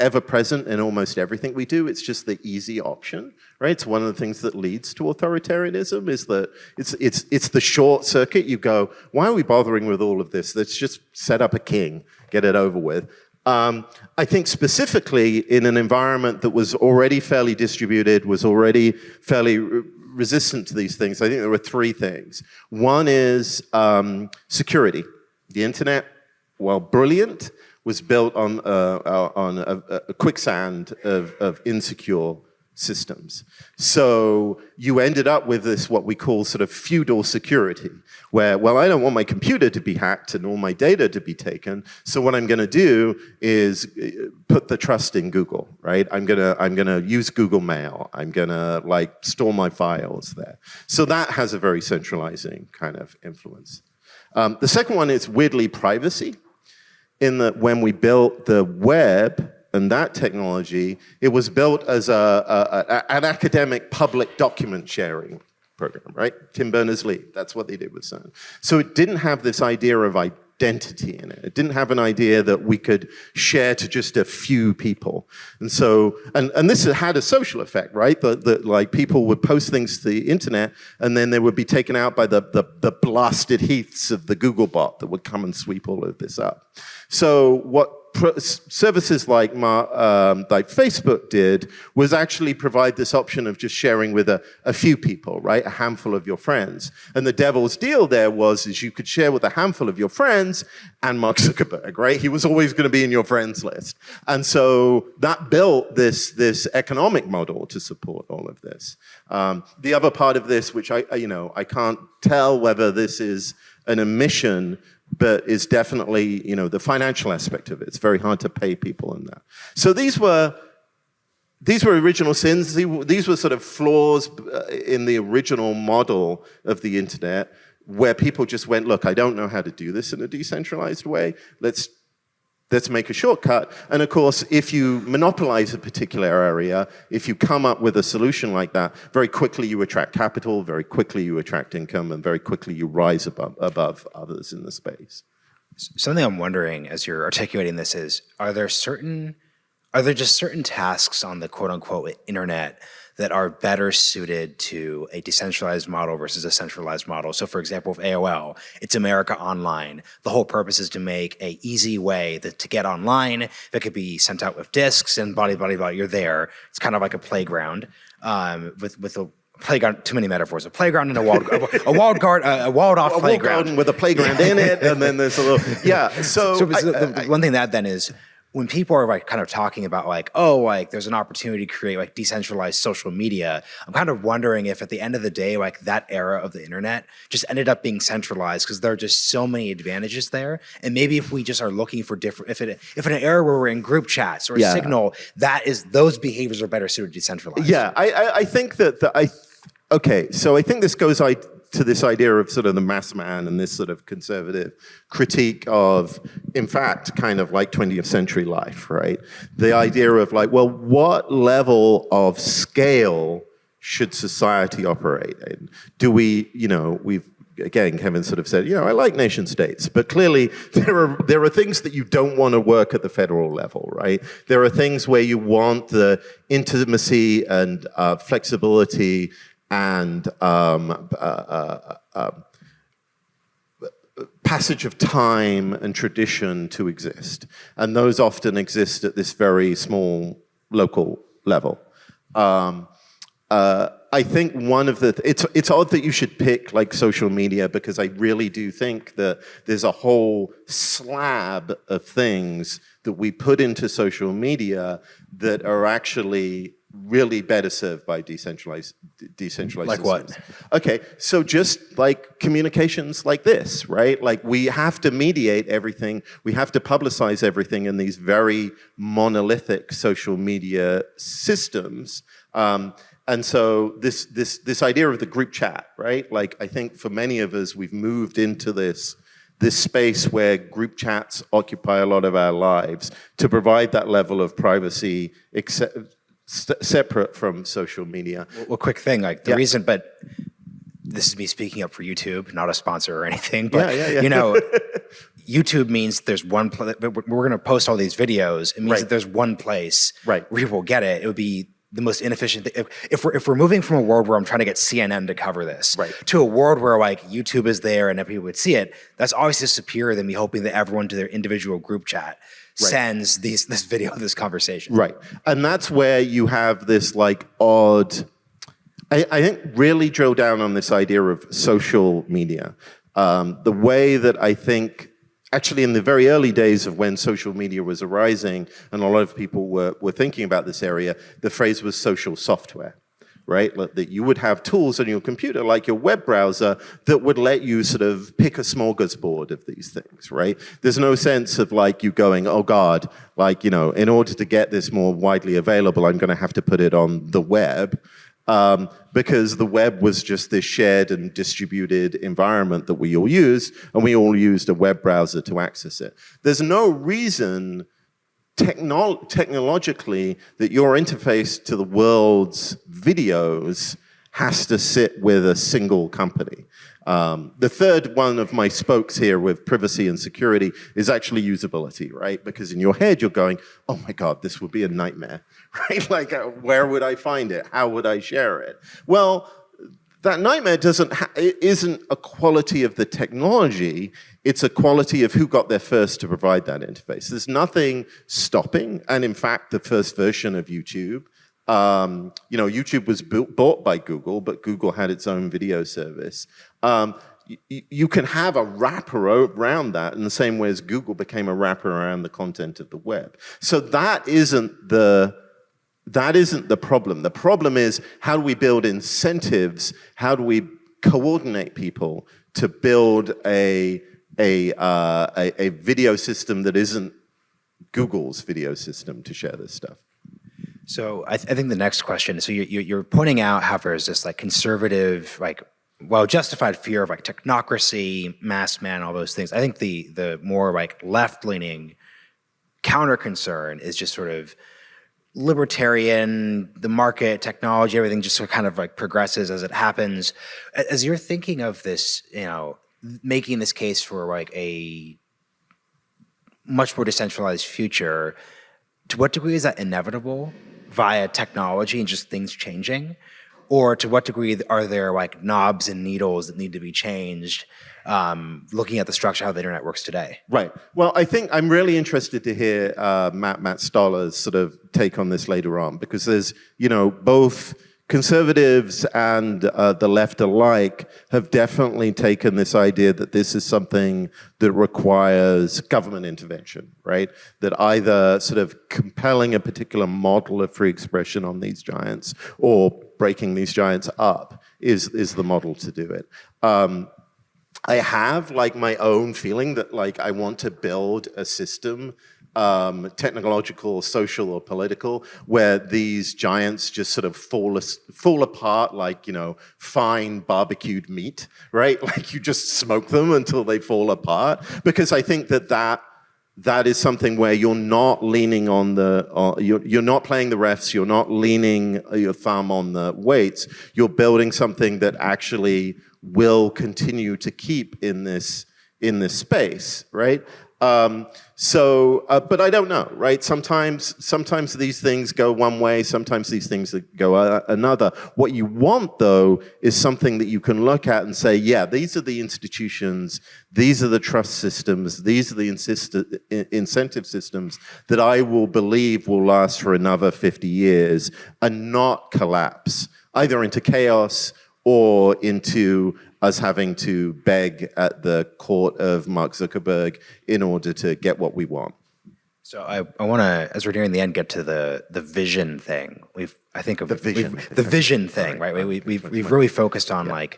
ever present in almost everything we do. It's just the easy option, right? It's one of the things that leads to authoritarianism, is that it's the short circuit. You go, why are we bothering with all of this? Let's just set up a king, get it over with. I think specifically in an environment that was already fairly distributed, was already fairly resistant to these things, I think there were 3 things. One is security. The internet, while brilliant, was built on a quicksand of insecure systems. So you ended up with this, what we call sort of feudal security, where, well, I don't want my computer to be hacked and all my data to be taken, so what I'm gonna do is put the trust in Google, right? I'm gonna use Google Mail. I'm gonna like store my files there. So that has a very centralizing kind of influence. The second one is weirdly privacy, in that when we built the web and that technology, it was built as an academic public document sharing program, right? Tim Berners-Lee, that's what they did with CERN. So it didn't have this idea of identity in it. It didn't have an idea that we could share to just a few people. And so, and this had a social effect, right? That like people would post things to the internet and then they would be taken out by the blasted heaths of the Google bot that would come and sweep all of this up. So what services like Facebook did was actually provide this option of just sharing with a few people, right? A handful of your friends. And the devil's deal there is you could share with a handful of your friends and Mark Zuckerberg, right? He was always going to be in your friends list. And so that built this economic model to support all of this. The other part of this, which I can't tell whether this is an omission, but is definitely, the financial aspect of it. It's very hard to pay people in that. So these were original sins. These were sort of flaws in the original model of the internet, where people just went, look, I don't know how to do this in a decentralized way. Let's make a shortcut. And of course, if you monopolize a particular area, if you come up with a solution like that, very quickly you attract capital, very quickly you attract income, and very quickly you rise above others in the space. Something I'm wondering as you're articulating this is, are there just certain tasks on the quote unquote internet that are better suited to a decentralized model versus a centralized model? So for example, with AOL, it's America Online. The whole purpose is to make an easy way to get online that could be sent out with disks and blah, blah, blah, you're there. It's kind of like a playground with a playground, too many metaphors, a playground and a walled off playground. Walled garden with a playground in it, and then there's a little, yeah. So the one thing that then is, when people are like kind of talking about like, oh, like there's an opportunity to create like decentralized social media, I'm kind of wondering if at the end of the day, like that era of the internet just ended up being centralized because there are just so many advantages there. And maybe if we just are looking for different, if in an era where we're in group chats or Signal, those behaviors are better suited to decentralized. Yeah, I think okay, so I think this goes to this idea of sort of the mass man and this sort of conservative critique of, in fact, kind of like 20th century life, right? The idea of like, well, what level of scale should society operate in? Do we, again, Kevin sort of said, I like nation states, but clearly there are things that you don't want to work at the federal level, right? There are things where you want the intimacy and flexibility and passage of time and tradition to exist. And those often exist at this very small local level. I think one of it's odd that you should pick like social media, because I really do think that there's a whole slab of things that we put into social media that are actually really better served by decentralized Like systems. what? Okay, so just like communications like this, right? Like we have to mediate everything, we have to publicize everything in these very monolithic social media systems. And so this idea of the group chat, right? Like I think for many of us, we've moved into this space where group chats occupy a lot of our lives to provide that level of privacy, separate from social media. Well, quick thing, like the reason, but this is me speaking up for YouTube, not a sponsor or anything, but YouTube means there's one place, we're going to post all these videos. It means that there's one place where people get it. It would be the most inefficient thing. If we're moving from a world where I'm trying to get CNN to cover this to a world where like YouTube is there and everyone would see it, that's obviously superior than me hoping that everyone to their individual group chat sends this video, this conversation. Right. And that's where you have this like odd, I think really drill down on this idea of social media. The way that I think, actually in the very early days of when social media was arising and a lot of people were thinking about this area, the phrase was social software. Right? That you would have tools on your computer, like your web browser, that would let you sort of pick a smorgasbord of these things, right? There's no sense of like you going, oh God, like, in order to get this more widely available, I'm going to have to put it on the web. Because the web was just this shared and distributed environment that we all use, and we all used a web browser to access it. There's no reason technologically that your interface to the world's videos has to sit with a single company. The third one of my spokes here with privacy and security is actually usability, right? Because in your head, you're going, oh my God, this would be a nightmare, right? Like, where would I find it? How would I share it? Well, that nightmare isn't a quality of the technology, it's a quality of who got there first to provide that interface. There's nothing stopping, and in fact, the first version of YouTube, YouTube was bought by Google, but Google had its own video service. You can have a wrapper around that in the same way as Google became a wrapper around the content of the web. So that isn't the problem. The problem is, how do we build incentives? How do we coordinate people to build a video system that isn't Google's video system to share this stuff? So I think the next question, so you're pointing out how there's this like conservative, like well-justified fear of like technocracy, mass man, all those things. I think the more like left-leaning counter concern is just sort of libertarian, the market, technology, everything just sort of kind of like progresses as it happens. As you're thinking of this, making this case for like a much more decentralized future, to what degree is that inevitable via technology and just things changing? Or to what degree are there like knobs and needles that need to be changed, looking at the structure, how the internet works today? Right. Well, I think I'm really interested to hear Matt Stoller's sort of take on this later on, because there's, both Conservatives and the left alike have definitely taken this idea that this is something that requires government intervention, right? That either sort of compelling a particular model of free expression on these giants or breaking these giants up is the model to do it. I have like my own feeling that like I want to build a system, technological, social, or political, where these giants just sort of fall apart like, fine barbecued meat, right? Like you just smoke them until they fall apart. Because I think that is something where you're not leaning on you're not playing the refs, you're not leaning your thumb on the weights, you're building something that actually will continue to keep in this space, right? But I don't know, right? Sometimes these things go one way, sometimes these things go another. What you want, though, is something that you can look at and say, yeah, these are the institutions, these are the trust systems, these are the incentive systems that I will believe will last for another 50 years and not collapse, either into chaos or into us having to beg at the court of Mark Zuckerberg in order to get what we want. So I want to, as we're nearing the end, get to the vision thing. The vision thing, right? We've really focused on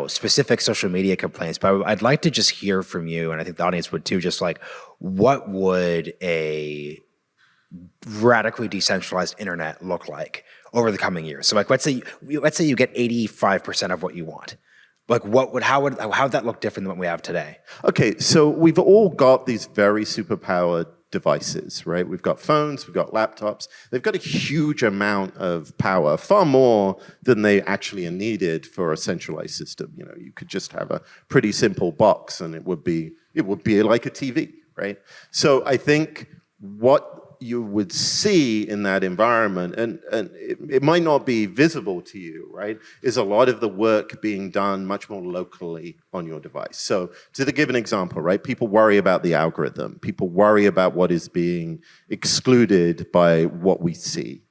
specific social media complaints, but I'd like to just hear from you, and I think the audience would too. Just like, what would a radically decentralized internet look like over the coming years? So, like, let's say you get 85% of what you want. Like, how would that look different than what we have today? Okay, so we've all got these very superpowered devices, right? We've got phones, we've got laptops. They've got a huge amount of power, far more than they actually are needed for a centralized system. You could just have a pretty simple box, and it would be like a TV, right? So I think what you would see in that environment, and it might not be visible to you, right, is a lot of the work being done much more locally on your device. So to give an example, right, people worry about the algorithm. People worry about what is being excluded by what we see.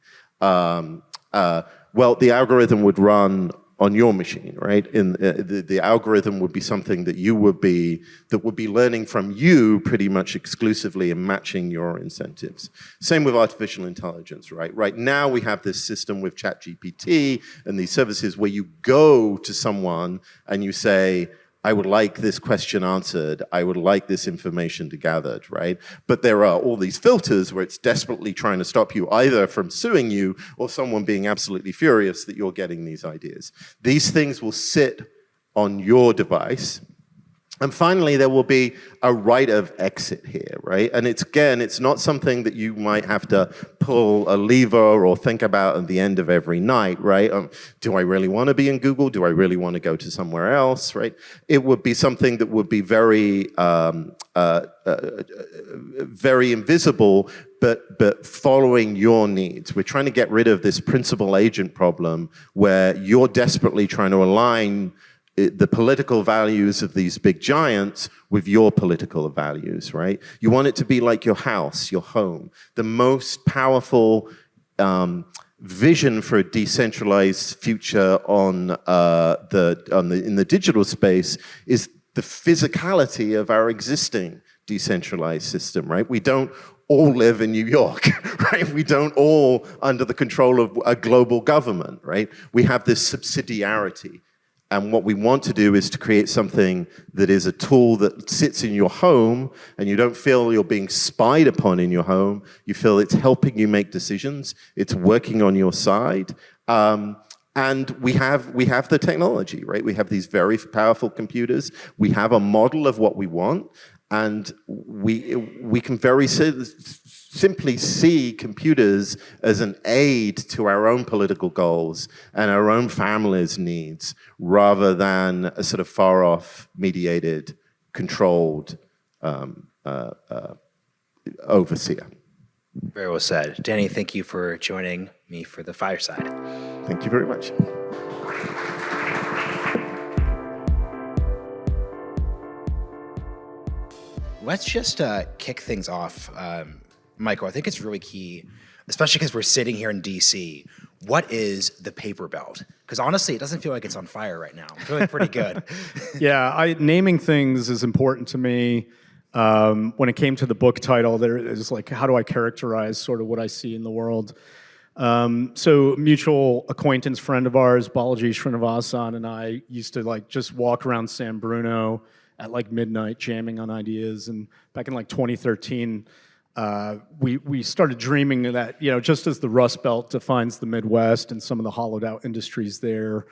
Well, the algorithm would run on your machine, right? The algorithm would be something that would be learning from you pretty much exclusively and matching your incentives. Same with artificial intelligence, right? Right now we have this system with ChatGPT and these services where you go to someone and you say, I would like this question answered. I would like this information gathered, right? But there are all these filters where it's desperately trying to stop you either from suing you or someone being absolutely furious that you're getting these ideas. These things will sit on your device. And finally, there will be a right of exit here, right? And it's not something that you might have to pull a lever or think about at the end of every night, right? Do I really want to be in Google? Do I really want to go to somewhere else, right? It would be something that would be very, very invisible, but following your needs. We're trying to get rid of this principal agent problem where you're desperately trying to align the political values of these big giants with your political values, right? You want it to be like your house, your home. The most powerful vision for a decentralized future in the digital space is the physicality of our existing decentralized system, right? We don't all live in New York, right? We don't all under the control of a global government, right? We have this subsidiarity. And what we want to do is to create something that is a tool that sits in your home and you don't feel you're being spied upon in your home. You feel it's helping you make decisions. It's working on your side. And we have the technology, right? We have these very powerful computers. We have a model of what we want. And we can very simply see computers as an aid to our own political goals and our own families' needs, rather than a sort of far-off, mediated, controlled overseer. Very well said. Danny, thank you for joining me for the fireside. Thank you very much. Let's just kick things off. Michael, I think it's really key, especially because we're sitting here in DC, what is the paper belt? Because honestly, it doesn't feel like it's on fire right now. I'm feeling pretty good. Yeah, naming things is important to me. When it came to the book title, there is like, how do I characterize sort of what I see in the world? So mutual acquaintance friend of ours, Balaji Srinivasan, and I used to like just walk around San Bruno at like midnight jamming on ideas. And back in like 2013, we started dreaming that, just as the Rust Belt defines the Midwest and some of the hollowed out industries there,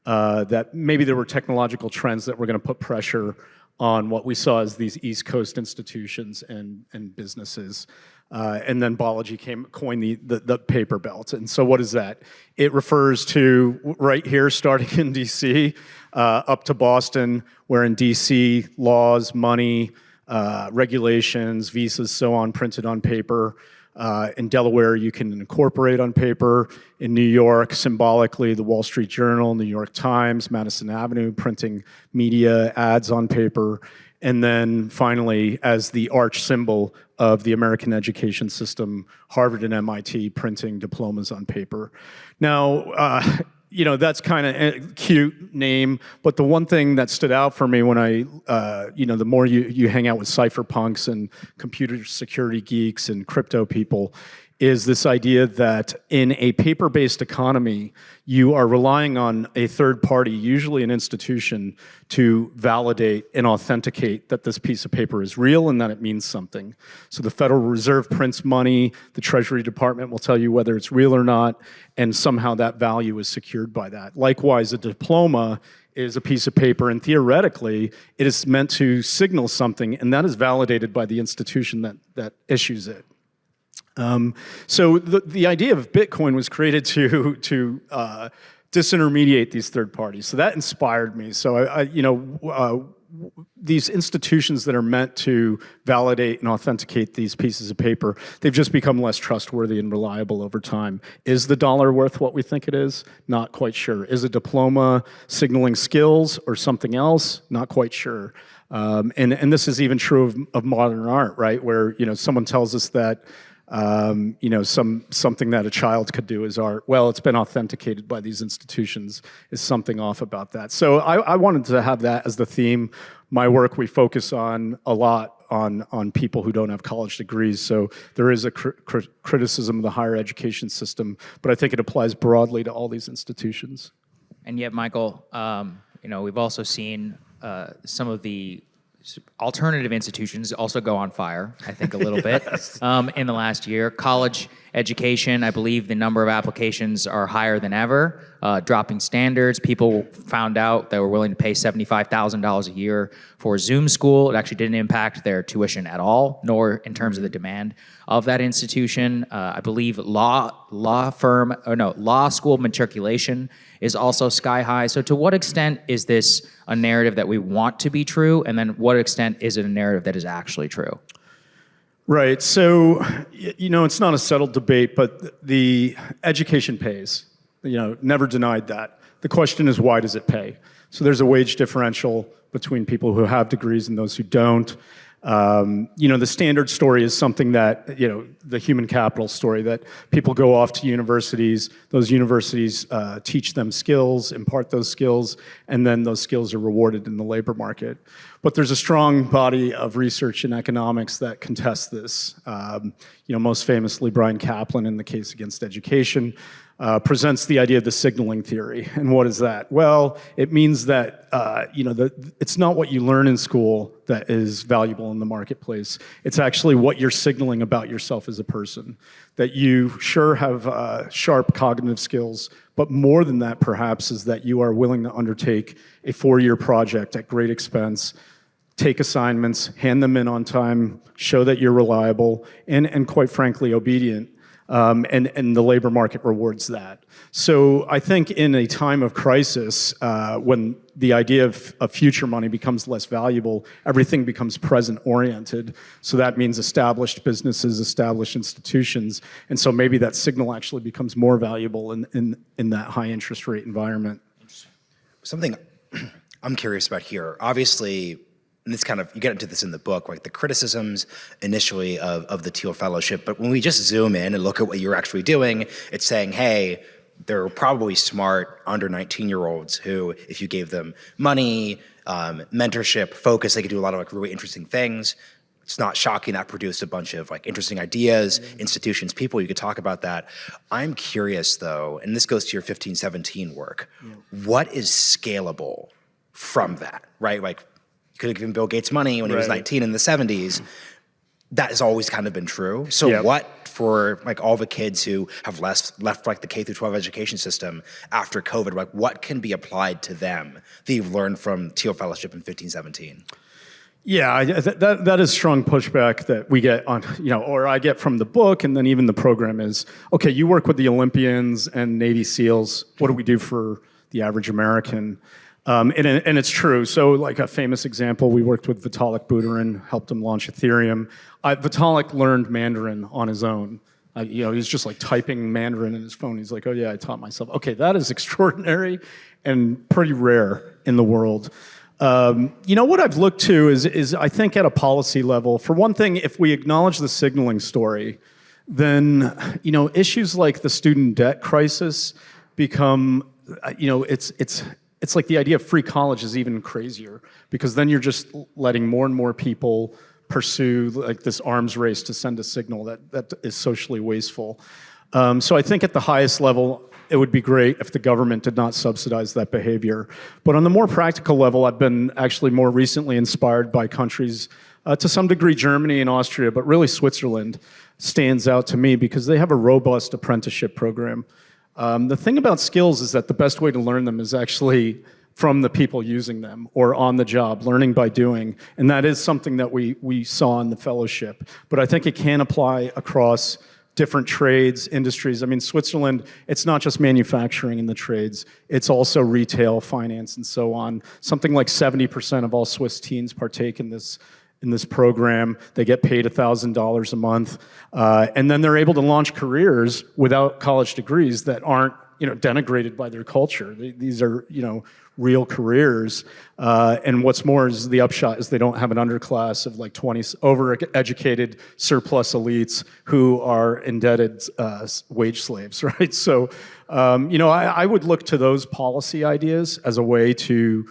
that maybe there were technological trends that were going to put pressure on what we saw as these East Coast institutions and businesses. And then Balaji coined the paper belt. And so what is that? It refers to right here, starting in DC, up to Boston, where in DC, laws, money, regulations, visas, so on, printed on paper. In Delaware, you can incorporate on paper. In New York, symbolically, the Wall Street Journal, New York Times, Madison Avenue, printing media ads on paper. And then finally, as the arch symbol of the American education system, Harvard and MIT printing diplomas on paper. Now, that's kind of a cute name, but the one thing that stood out for me when the more you hang out with cypherpunks and computer security geeks and crypto people, is this idea that in a paper-based economy, you are relying on a third party, usually an institution, to validate and authenticate that this piece of paper is real and that it means something. So the Federal Reserve prints money, the Treasury Department will tell you whether it's real or not, and somehow that value is secured by that. Likewise, a diploma is a piece of paper, and theoretically, it is meant to signal something, and that is validated by the institution that issues it. So the idea of Bitcoin was created to disintermediate these third parties. So that inspired me. So these institutions that are meant to validate and authenticate these pieces of paper, they've just become less trustworthy and reliable over time. Is the dollar worth what we think it is? Not quite sure. Is a diploma signaling skills or something else? Not quite sure. And this is even true of modern art, right? Where someone tells us that something that a child could do is art. Well, it's been authenticated by these institutions. Is something off about that? So I wanted to have that as the theme. My work, we focus on a lot on people who don't have college degrees. So there is a criticism of the higher education system, but I think it applies broadly to all these institutions. And yet, Michael, we've also seen some of the alternative institutions also go on fire, I think, a little bit in the last year. College education, I believe the number of applications are higher than ever, dropping standards. People found out they were willing to pay $75,000 a year for Zoom school. It actually didn't impact their tuition at all, nor in terms of the demand of that institution. I believe law school matriculation is also sky high. So to what extent is this a narrative that we want to be true? And then what extent is it a narrative that is actually true? Right. So, it's not a settled debate, but the education pays. Never denied that. The question is, why does it pay? So there's a wage differential between people who have degrees and those who don't. The standard story is something that, the human capital story, that people go off to universities, those universities teach them skills, impart those skills, and then those skills are rewarded in the labor market. But there's a strong body of research in economics that contests this. Most famously, Brian Kaplan in the case against education presents the idea of the signaling theory. And what is that? Well, it means that it's not what you learn in school that is valuable in the marketplace. It's actually what you're signaling about yourself as a person. That you sure have sharp cognitive skills, but more than that, perhaps, is that you are willing to undertake a 4-year project at great expense, take assignments, hand them in on time, show that you're reliable, and quite frankly, obedient. And the labor market rewards that. So I think in a time of crisis, when the idea of future money becomes less valuable, everything becomes present-oriented. So that means established businesses, established institutions, and so maybe that signal actually becomes more valuable in that high interest rate environment. Something I'm curious about here, obviously, and it's you get into this in the book, like the criticisms initially of the Thiel Fellowship, but when we just zoom in and look at what you're actually doing, it's saying, hey, there are probably smart under 19-year-olds who, if you gave them money, mentorship, focus, they could do a lot of like really interesting things. It's not shocking that produced a bunch of like interesting ideas, institutions, people. You could talk about that. I'm curious though, and this goes to your 1517 work. What is scalable from that, right? Like you could have given Bill Gates money when he was 19 in the 70s. That has always kind of been true. So what for like all the kids who have left like the K through 12 education system after COVID, like what can be applied to them that you've learned from Teal Fellowship in 1517? Yeah, that is strong pushback that we get on, or I get from the book, and then even the program is, okay, you work with the Olympians and Navy SEALs. What do we do for the average American? And it's true. So like a famous example, we worked with Vitalik Buterin, helped him launch Ethereum. Vitalik learned Mandarin on his own. He's just like typing Mandarin in his phone. He's like, oh yeah, I taught myself. Okay, that is extraordinary and pretty rare in the world. What I've looked to is I think at a policy level, for one thing, if we acknowledge the signaling story, then, issues like the student debt crisis become, it's like the idea of free college is even crazier, because then you're just letting more and more people pursue like this arms race to send a signal that is socially wasteful. So I think at the highest level, it would be great if the government did not subsidize that behavior. But on the more practical level, I've been actually more recently inspired by countries, to some degree Germany and Austria, but really Switzerland stands out to me because they have a robust apprenticeship program. The thing about skills is that the best way to learn them is actually from the people using them or on the job, learning by doing. And that is something that we saw in the fellowship. But I think it can apply across different trades, industries. I mean, Switzerland, it's not just manufacturing in the trades, it's also retail, finance, and so on. Something like 70% of all Swiss teens partake in this program. They get paid $1,000 a month, and then they're able to launch careers without college degrees that aren't, denigrated by their culture. These are, real careers. And what's more is the upshot is they don't have an underclass of like 20 overeducated surplus elites who are indebted wage slaves, right? So, I would look to those policy ideas as a way to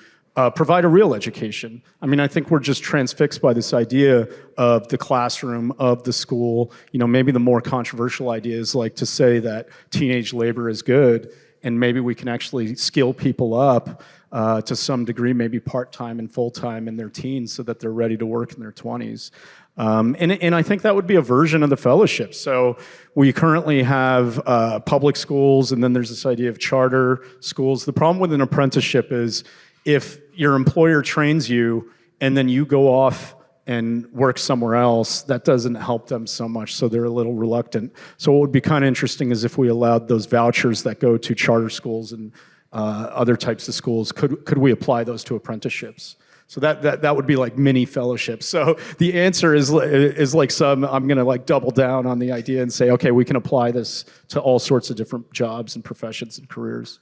provide a real education. I mean, I think we're just transfixed by this idea of the classroom, of the school. Maybe the more controversial idea is like to say that teenage labor is good, and maybe we can actually skill people up to some degree, maybe part-time and full-time in their teens so that they're ready to work in their 20s. And I think that would be a version of the fellowship. So we currently have public schools, and then there's this idea of charter schools. The problem with an apprenticeship is if your employer trains you and then you go off and work somewhere else, that doesn't help them so much, so they're a little reluctant. So what would be kind of interesting is if we allowed those vouchers that go to charter schools and other types of schools, could we apply those to apprenticeships? So that would be like mini fellowships. So the answer is like I'm gonna like double down on the idea and say, okay, we can apply this to all sorts of different jobs and professions and careers.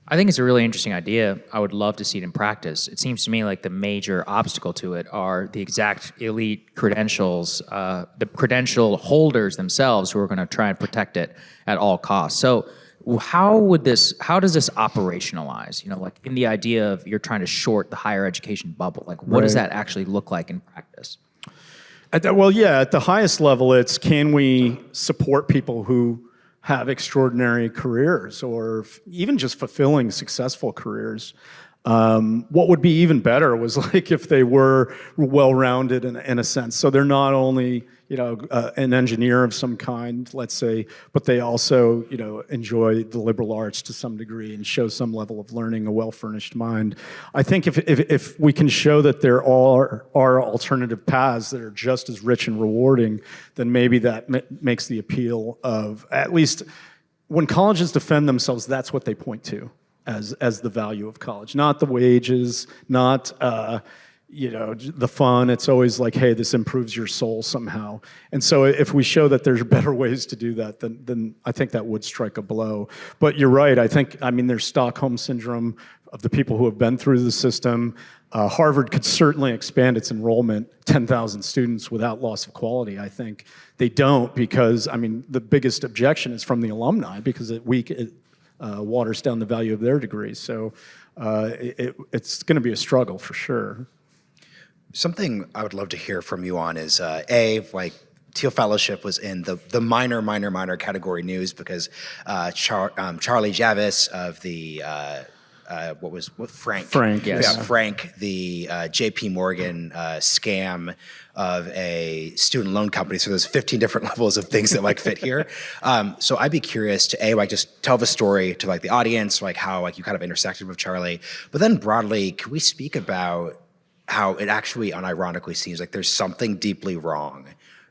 I think it's a really interesting idea. I would love to see it in practice. It seems to me like the major obstacle to it are the exact elite credentials, the credential holders themselves who are going to try and protect it at all costs. So how does this operationalize? Like in the idea of you're trying to short the higher education bubble, like what does that actually look like in practice? At the highest level, it's can we support people who have extraordinary careers or even just fulfilling, successful careers. What would be even better was like if they were well-rounded in a sense. So they're not only, an engineer of some kind, let's say, but they also, enjoy the liberal arts to some degree and show some level of learning, a well-furnished mind. I think if we can show that there are alternative paths that are just as rich and rewarding, then maybe that makes the appeal of, at least when colleges defend themselves, that's what they point to as the value of college, not the wages, not the fun. It's always like, hey, this improves your soul somehow. And so if we show that there's better ways to do that, then I think that would strike a blow. But you're right. There's Stockholm syndrome of the people who have been through the system. Harvard could certainly expand its enrollment 10,000 students without loss of quality. I think they don't because, the biggest objection is from the alumni because it waters down the value of their degrees. So it's going to be a struggle for sure. Something I would love to hear from you on is like Teal Fellowship was in the minor category news because Charlie Javis of the Frank, yes. yeah, Frank, the J.P. Morgan scam of a student loan company. So there's 15 different levels of things that like fit here. So I'd be curious to like just tell the story to like the audience, like how like you kind of intersected with Charlie, but then broadly, can we speak about how it actually unironically seems like there's something deeply wrong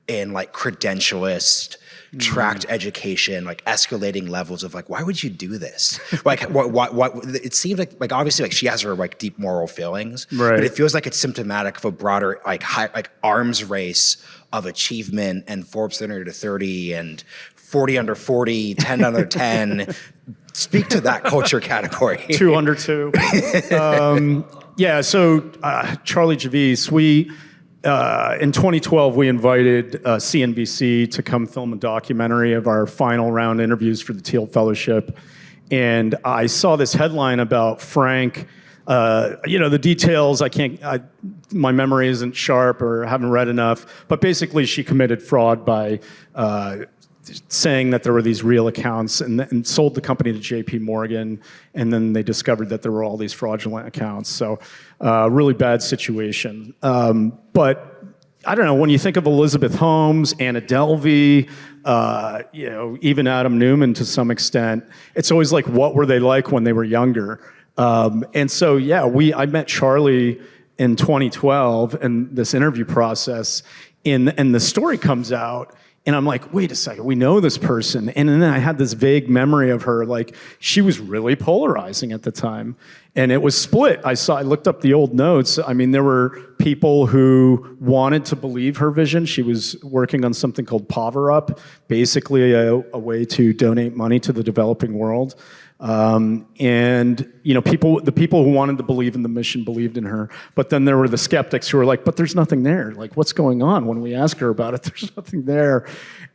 in like credentialist tracked education, like escalating levels of like, why would you do this? Like, what it seems like obviously like she has her like deep moral feelings, Right. but it feels like it's symptomatic of a broader like arms race of achievement and Forbes 30 to 30 and 40 under 40, 10 under 10. Speak to that culture category. 2 under 2. Yeah, so Charlie Javis, in 2012, we invited CNBC to come film a documentary of our final round interviews for the Teal Fellowship. And I saw this headline about Frank. The details, my memory isn't sharp or haven't read enough. But basically, she committed fraud by saying that there were these real accounts and sold the company to J.P. Morgan, and then they discovered that there were all these fraudulent accounts. So really bad situation. But I don't know, when you think of Elizabeth Holmes, Anna Delvey, even Adam Newman to some extent, it's always like, what were they like when they were younger? And so, I met Charlie in 2012 in this interview process, and the story comes out, and I'm like, wait a second, we know this person. And then I had this vague memory of her, like she was really polarizing at the time. And it was split. I looked up the old notes. I mean, there were people who wanted to believe her vision. She was working on something called Power Up, basically a way to donate money to the developing world. The people who wanted to believe in the mission believed in her, but then there were the skeptics who were like, but there's nothing there. Like, what's going on? When we ask her about it, there's nothing there.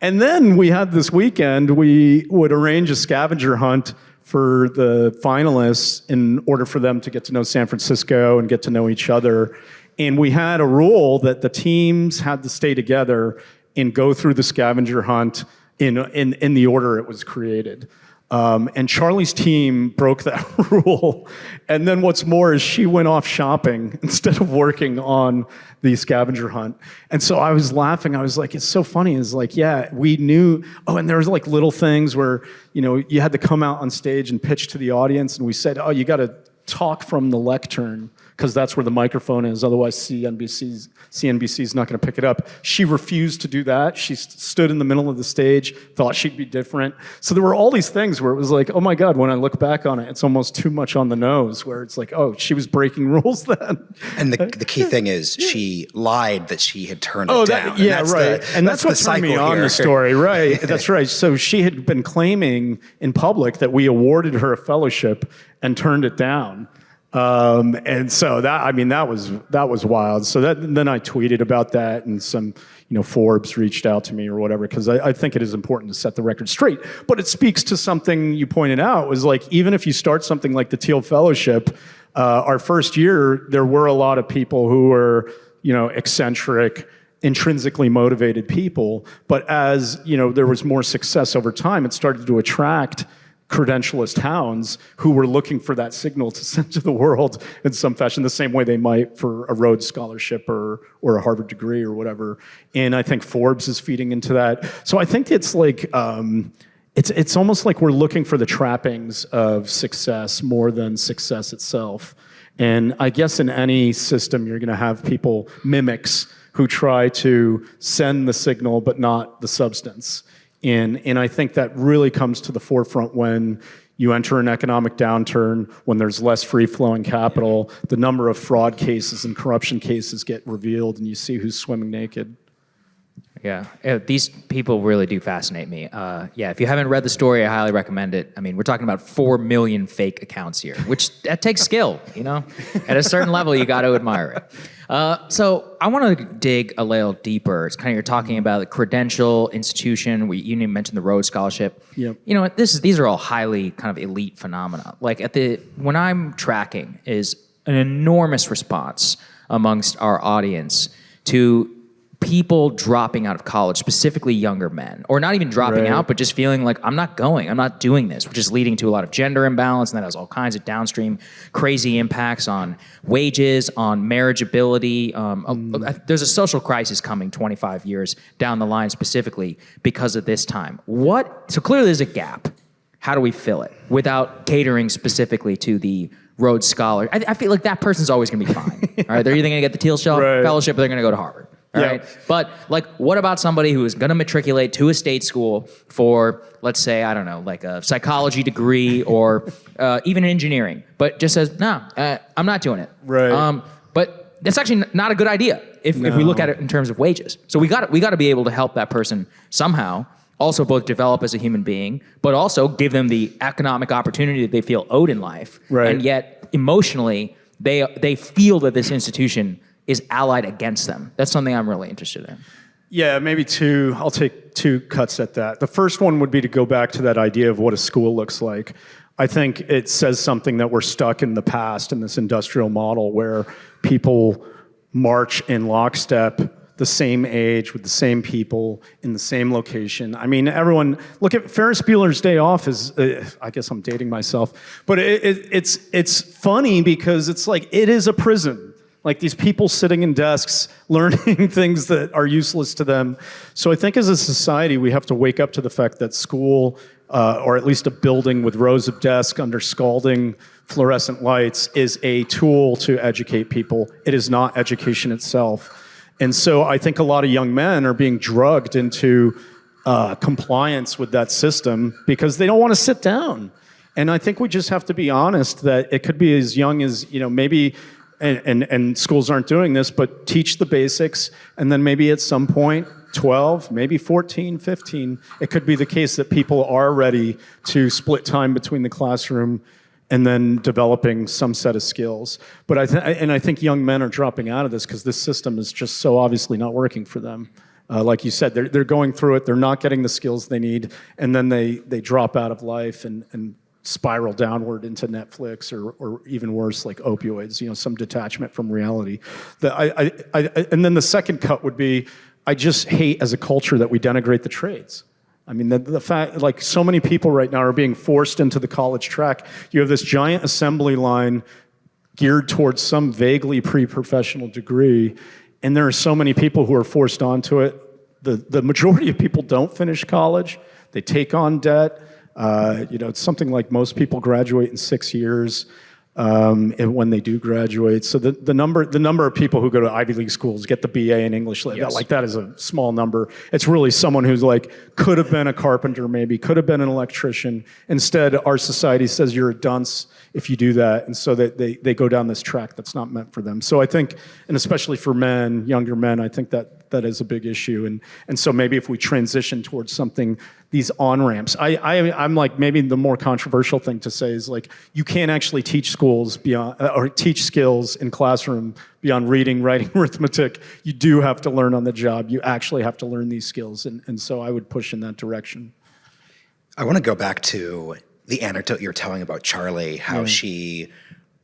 And then we had this weekend, we would arrange a scavenger hunt for the finalists in order for them to get to know San Francisco and get to know each other. And we had a rule that the teams had to stay together and go through the scavenger hunt in the order it was created. And Charlie's team broke that rule. And then what's more is she went off shopping instead of working on the scavenger hunt. And so I was laughing. I was like, it's so funny. It's like, yeah, we knew. Oh, and there was like little things where, you had to come out on stage and pitch to the audience. And we said, oh, you got to talk from the lectern because that's where the microphone is. Otherwise, CNBC's not going to pick it up. She refused to do that. She stood in the middle of the stage, thought she'd be different. So there were all these things where it was like, oh my God, when I look back on it, it's almost too much on the nose, where it's like, oh, she was breaking rules then. And the key thing is she lied that she had turned it down. Right. And that's what turned me on the story, right? That's right. So she had been claiming in public that we awarded her a fellowship and turned it down. And so that was wild. So then I tweeted about that, and some, Forbes reached out to me or whatever, because I think it is important to set the record straight. But it speaks to something you pointed out, was like, even if you start something like the Teal Fellowship, our first year, there were a lot of people who were, eccentric, intrinsically motivated people. But as, there was more success over time, it started to attract credentialist hounds who were looking for that signal to send to the world in some fashion, the same way they might for a Rhodes Scholarship or a Harvard degree or whatever. And I think Forbes is feeding into that. So I think it's like, it's almost like we're looking for the trappings of success more than success itself. And I guess in any system, you're going to have people, mimics, who try to send the signal but not the substance. And I think that really comes to the forefront when you enter an economic downturn, when there's less free-flowing capital, the number of fraud cases and corruption cases get revealed, and you see who's swimming naked. Yeah, these people really do fascinate me. Yeah, if you haven't read the story, I highly recommend it. I mean, we're talking about 4 million fake accounts here, which that takes skill, you know? At a certain level, you got to admire it. So I want to dig a little deeper. It's kind of, you're talking about the credential institution. You even mentioned the Rhodes Scholarship. Yep. You know, these are all highly kind of elite phenomena. Like when I'm tracking is an enormous response amongst our audience to people dropping out of college, specifically younger men, or not even dropping out, but just feeling like I'm not doing this, which is leading to a lot of gender imbalance, and that has all kinds of downstream crazy impacts on wages, on marriageability. There's a social crisis coming 25 years down the line specifically because of this time. So clearly there's a gap. How do we fill it without catering specifically to the Rhodes Scholar? I feel like that person's always going to be fine. All right, they're either going to get the Teal Fellowship or they're going to go to Harvard. All right. But like, what about somebody who is going to matriculate to a state school for, let's say, I don't know, like a psychology degree or even engineering, but just says, no, I'm not doing it. Right. But that's actually not a good idea if we look at it in terms of wages. So we got to be able to help that person somehow also both develop as a human being, but also give them the economic opportunity that they feel owed in life. Right. And yet emotionally, they feel that this institution is allied against them. That's something I'm really interested in. Yeah, maybe I'll take 2 cuts at that. The first one would be to go back to that idea of what a school looks like. I think it says something that we're stuck in the past in this industrial model where people march in lockstep, the same age, with the same people, in the same location. I mean, everyone, look at Ferris Bueller's Day Off is, I guess I'm dating myself, but it's funny because it's like, it is a prison. Like these people sitting in desks, learning things that are useless to them. So I think as a society, we have to wake up to the fact that school, or at least a building with rows of desks under scalding fluorescent lights, is a tool to educate people. It is not education itself. And so I think a lot of young men are being drugged into compliance with that system because they don't want to sit down. And I think we just have to be honest that it could be as young as, maybe, and schools aren't doing this, but teach the basics, and then maybe at some point, 12, maybe 14, 15, it could be the case that people are ready to split time between the classroom and then developing some set of skills. But I think young men are dropping out of this because this system is just so obviously not working for them. Like you said, they're going through it, they're not getting the skills they need, and then they drop out of life and spiral downward into Netflix or even worse, like opioids, some detachment from reality. And then the second cut would be, I just hate as a culture that we denigrate the trades. I mean, the fact, like so many people right now are being forced into the college track. You have this giant assembly line geared towards some vaguely pre-professional degree, and there are so many people who are forced onto it. The majority of people don't finish college. They take on debt. It's something like most people graduate in 6 years, and when they do graduate. So the number of people who go to Ivy League schools get the BA in English, that is a small number. It's really someone who's like, could have been a carpenter maybe, could have been an electrician. Instead, our society says you're a dunce if you do that. And so they go down this track that's not meant for them. So I think, and especially for men, younger men, I think that is a big issue. And so maybe if we transition towards something, these on-ramps, I'm like, maybe the more controversial thing to say is like, you can't actually teach schools beyond, or teach skills in classroom beyond reading, writing, arithmetic. You do have to learn on the job. You actually have to learn these skills. And so I would push in that direction. I want to go back to the anecdote you're telling about Charlie, how she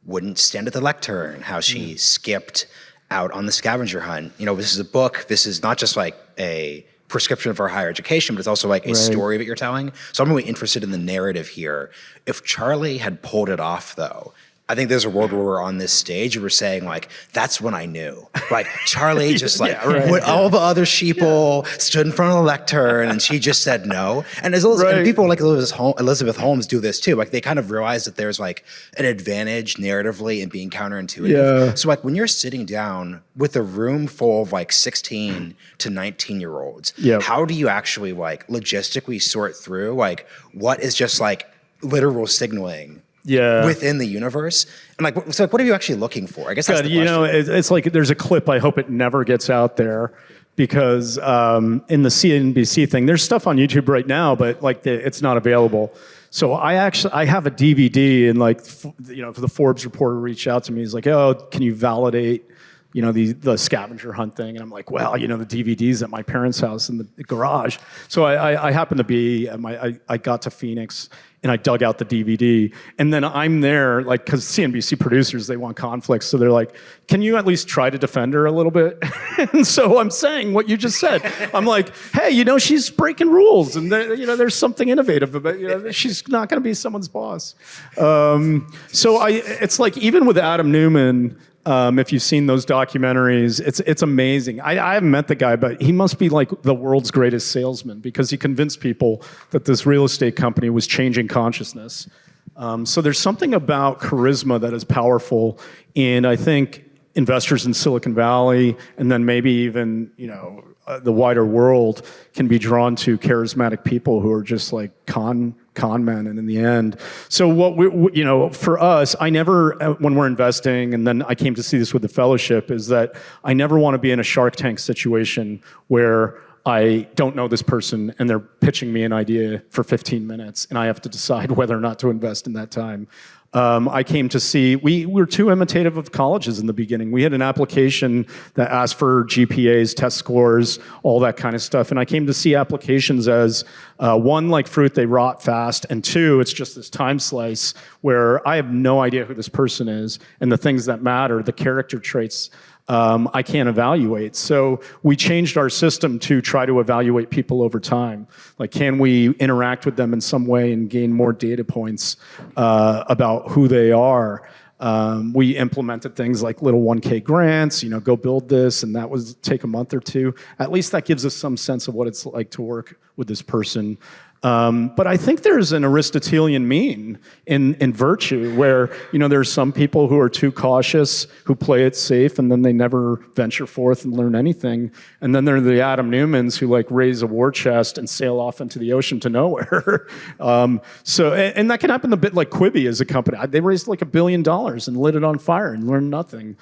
wouldn't stand at the lectern, how she skipped out on the scavenger hunt. This is a book. This is not just like a prescription for higher education, but it's also like a story that you're telling. So I'm really interested in the narrative here. If Charlie had pulled it off, though, I think there's a world where we're on this stage and we're saying like, that's when I knew. Like Charlie just when all the other sheeple stood in front of the lectern and she just said no. And and people like Elizabeth Holmes do this too. Like they kind of realize that there's like an advantage narratively in being counterintuitive. Yeah. So like when you're sitting down with a room full of like 16 to 19-year-olds, how do you actually like logistically sort through like what is just like literal signaling within the universe? And like, so like, what are you actually looking for? I guess that's the question. It's like there's a clip, I hope it never gets out there, because in the CNBC thing, there's stuff on YouTube right now, but like it's not available. So I have a DVD, and like, the Forbes reporter reached out to me. He's like, "Oh, can you validate, the scavenger hunt thing?" And I'm like, "Well, the DVD's at my parents' house in the garage." So I happened to be I got to Phoenix, and I dug out the DVD, and then I'm there, like, because CNBC producers, they want conflicts, so they're like, "Can you at least try to defend her a little bit?" And so I'm saying what you just said. I'm like, "Hey, she's breaking rules, and there's something innovative about she's not going to be someone's boss." So it's like, even with Adam Newman. If you've seen those documentaries, it's amazing. I haven't met the guy, but he must be like the world's greatest salesman, because he convinced people that this real estate company was changing consciousness. So there's something about charisma that is powerful, and I think investors in Silicon Valley, and then maybe even the wider world, can be drawn to charismatic people who are just like con men, and in the end. So what for us, I never, when we're investing, and then I came to see this with the fellowship, is that I never want to be in a Shark Tank situation where I don't know this person and they're pitching me an idea for 15 minutes and I have to decide whether or not to invest in that time. I came to see, we were too imitative of colleges in the beginning. We had an application that asked for GPAs, test scores, all that kind of stuff. And I came to see applications as, one, like fruit, they rot fast. And two, it's just this time slice where I have no idea who this person is. And the things that matter, the character traits, I can't evaluate. So we changed our system to try to evaluate people over time. Like, can we interact with them in some way and gain more data points about who they are? We implemented things like little 1K grants, go build this, and that was take a month or two. At least that gives us some sense of what it's like to work with this person. But I think there's an Aristotelian mean in virtue where, there's some people who are too cautious, who play it safe, and then they never venture forth and learn anything. And then there are the Adam Newmans who like raise a war chest and sail off into the ocean to nowhere. And that can happen a bit like Quibi as a company. They raised like $1 billion and lit it on fire and learned nothing.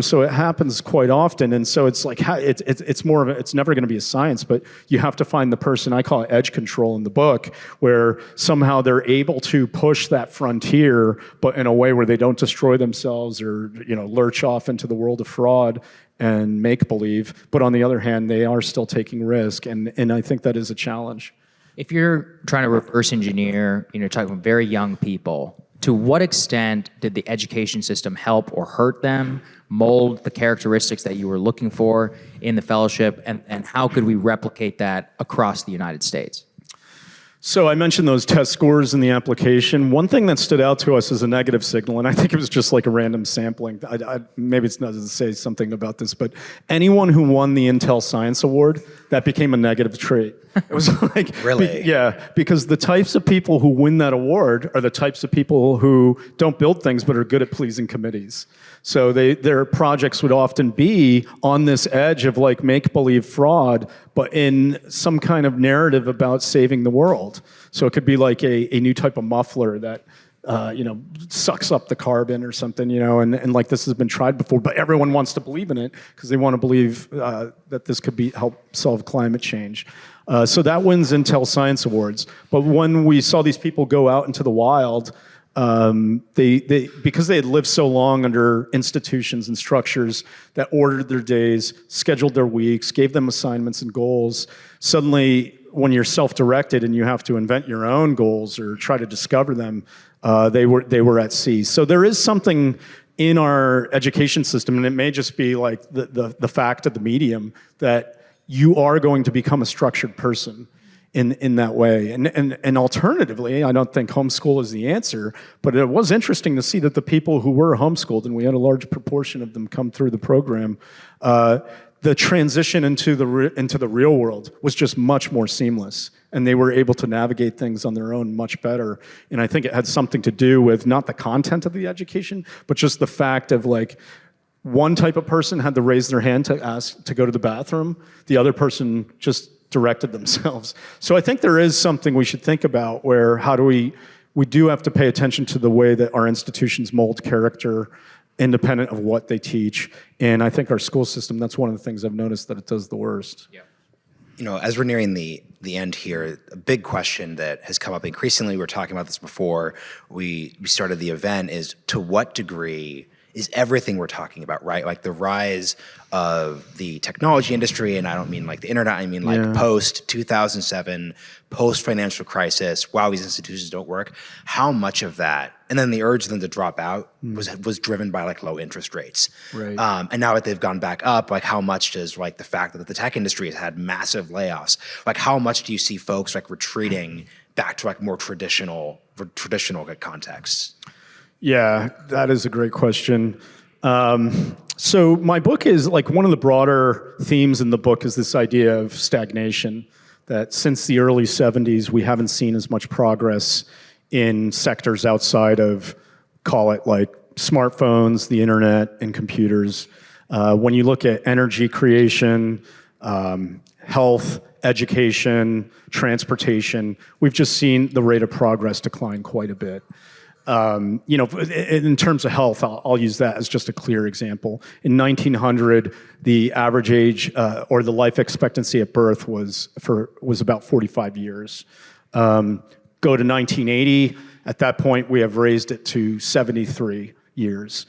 So it happens quite often, and so it's like it's more of it's never going to be a science, but you have to find the person. I call it edge control in the book, where somehow they're able to push that frontier, but in a way where they don't destroy themselves or lurch off into the world of fraud and make believe. But on the other hand, they are still taking risk, and I think that is a challenge. If you're trying to reverse engineer, talking about very young people, to what extent did the education system help or hurt them, mold the characteristics that you were looking for in the fellowship, and how could we replicate that across the United States? So I mentioned those test scores in the application. One thing that stood out to us is a negative signal, and I think it was just like a random sampling. Maybe it's not to say something about this, but anyone who won the Intel Science Award, that became a negative trait. It was like, really? Yeah, because the types of people who win that award are the types of people who don't build things but are good at pleasing committees. So their projects would often be on this edge of like make-believe fraud, but in some kind of narrative about saving the world. So it could be like a new type of muffler that sucks up the carbon or something, and like this has been tried before, but everyone wants to believe in it because they want to believe that this could help solve climate change. So that wins Intel Science Awards. But when we saw these people go out into the wild, because they had lived so long under institutions and structures that ordered their days, scheduled their weeks, gave them assignments and goals, suddenly when you're self-directed and you have to invent your own goals or try to discover them, they were at sea. So there is something in our education system, and it may just be like the fact of the medium, that you are going to become a structured person in that way. And alternatively, I don't think homeschool is the answer, but it was interesting to see that the people who were homeschooled, and we had a large proportion of them come through the program, the transition into the real world was just much more seamless, and they were able to navigate things on their own much better. And I think it had something to do with not the content of the education, but just the fact of like, one type of person had to raise their hand to ask to go to the bathroom. The other person just directed themselves. So I think there is something we should think about where we do have to pay attention to the way that our institutions mold character independent of what they teach. And I think our school system, that's one of the things I've noticed that it does the worst. Yeah. As we're nearing the end here, a big question that has come up increasingly, we were talking about this before we started the event, is to what degree is everything we're talking about, right? Like the rise of the technology industry, and I don't mean like the internet, I mean like post 2007, post financial crisis, wow, these institutions don't work. How much of that, and then the urge for them to drop out was driven by like low interest rates. Right. And now that they've gone back up, like how much does like the fact that the tech industry has had massive layoffs, like how much do you see folks like retreating back to like more traditional contexts? Yeah, that is a great question. So my book is like one of the broader themes in the book is this idea of stagnation, that since the early 70s, we haven't seen as much progress in sectors outside of, call it like smartphones, the internet, and computers. When you look at energy creation, health, education, transportation, we've just seen the rate of progress decline quite a bit. In terms of health, I'll use that as just a clear example. In 1900, the average age or the life expectancy at birth was about 45 years. Go to 1980, at that point we have raised it to 73 years.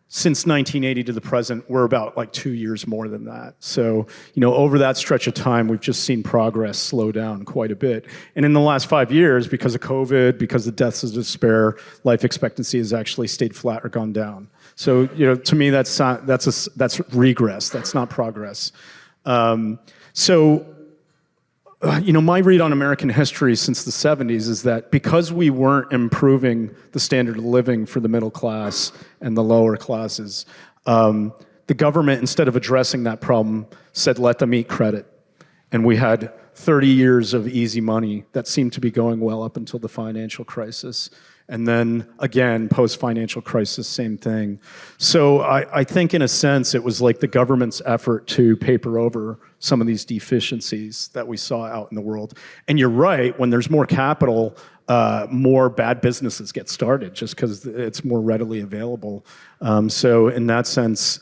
Since 1980 to the present, we're about like 2 years more than that. So, over that stretch of time, we've just seen progress slow down quite a bit. And in the last 5 years, because of COVID, because of deaths of despair, life expectancy has actually stayed flat or gone down. So, to me, that's regress. That's not progress. My read on American history since the 70s is that because we weren't improving the standard of living for the middle class and the lower classes, the government, instead of addressing that problem, said, let them eat credit. And we had 30 years of easy money that seemed to be going well up until the financial crisis. And then again, post-financial crisis, same thing. So I think in a sense, it was like the government's effort to paper over some of these deficiencies that we saw out in the world. And you're right, when there's more capital, more bad businesses get started just because it's more readily available. So in that sense,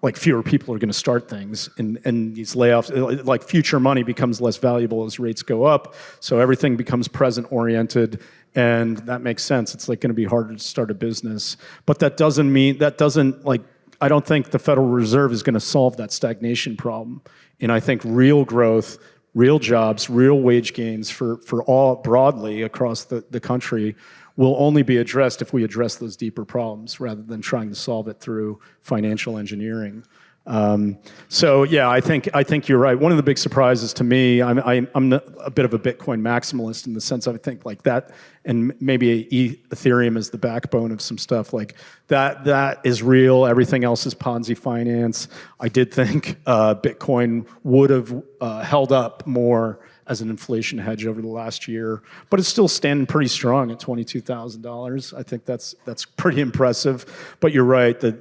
like fewer people are going to start things, and these layoffs, like future money becomes less valuable as rates go up. So everything becomes present oriented, and that makes sense. It's like going to be harder to start a business, but that doesn't like. I don't think the Federal Reserve is going to solve that stagnation problem. And I think real growth, real jobs, real wage gains for all broadly across the country will only be addressed if we address those deeper problems rather than trying to solve it through financial engineering. I think you're right. One of the big surprises to me, I'm a bit of a Bitcoin maximalist in the sense I think like that, and maybe Ethereum is the backbone of some stuff like that. That is real. Everything else is Ponzi finance. I did think Bitcoin would have held up more as an inflation hedge over the last year, but it's still standing pretty strong at $22,000. I think that's pretty impressive. But you're right. To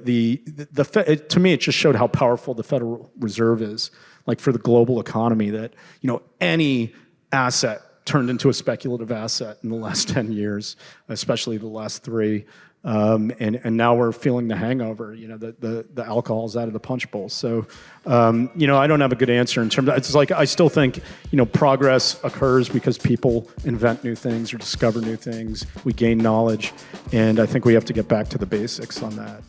me, it just showed how powerful the Federal Reserve is, like for the global economy. That any asset turned into a speculative asset in the last 10 years, especially the last 3. And now we're feeling the hangover. The alcohol's out of the punch bowl. So, I don't have a good answer in terms of, it's like I still think progress occurs because people invent new things or discover new things. We gain knowledge, and I think we have to get back to the basics on that.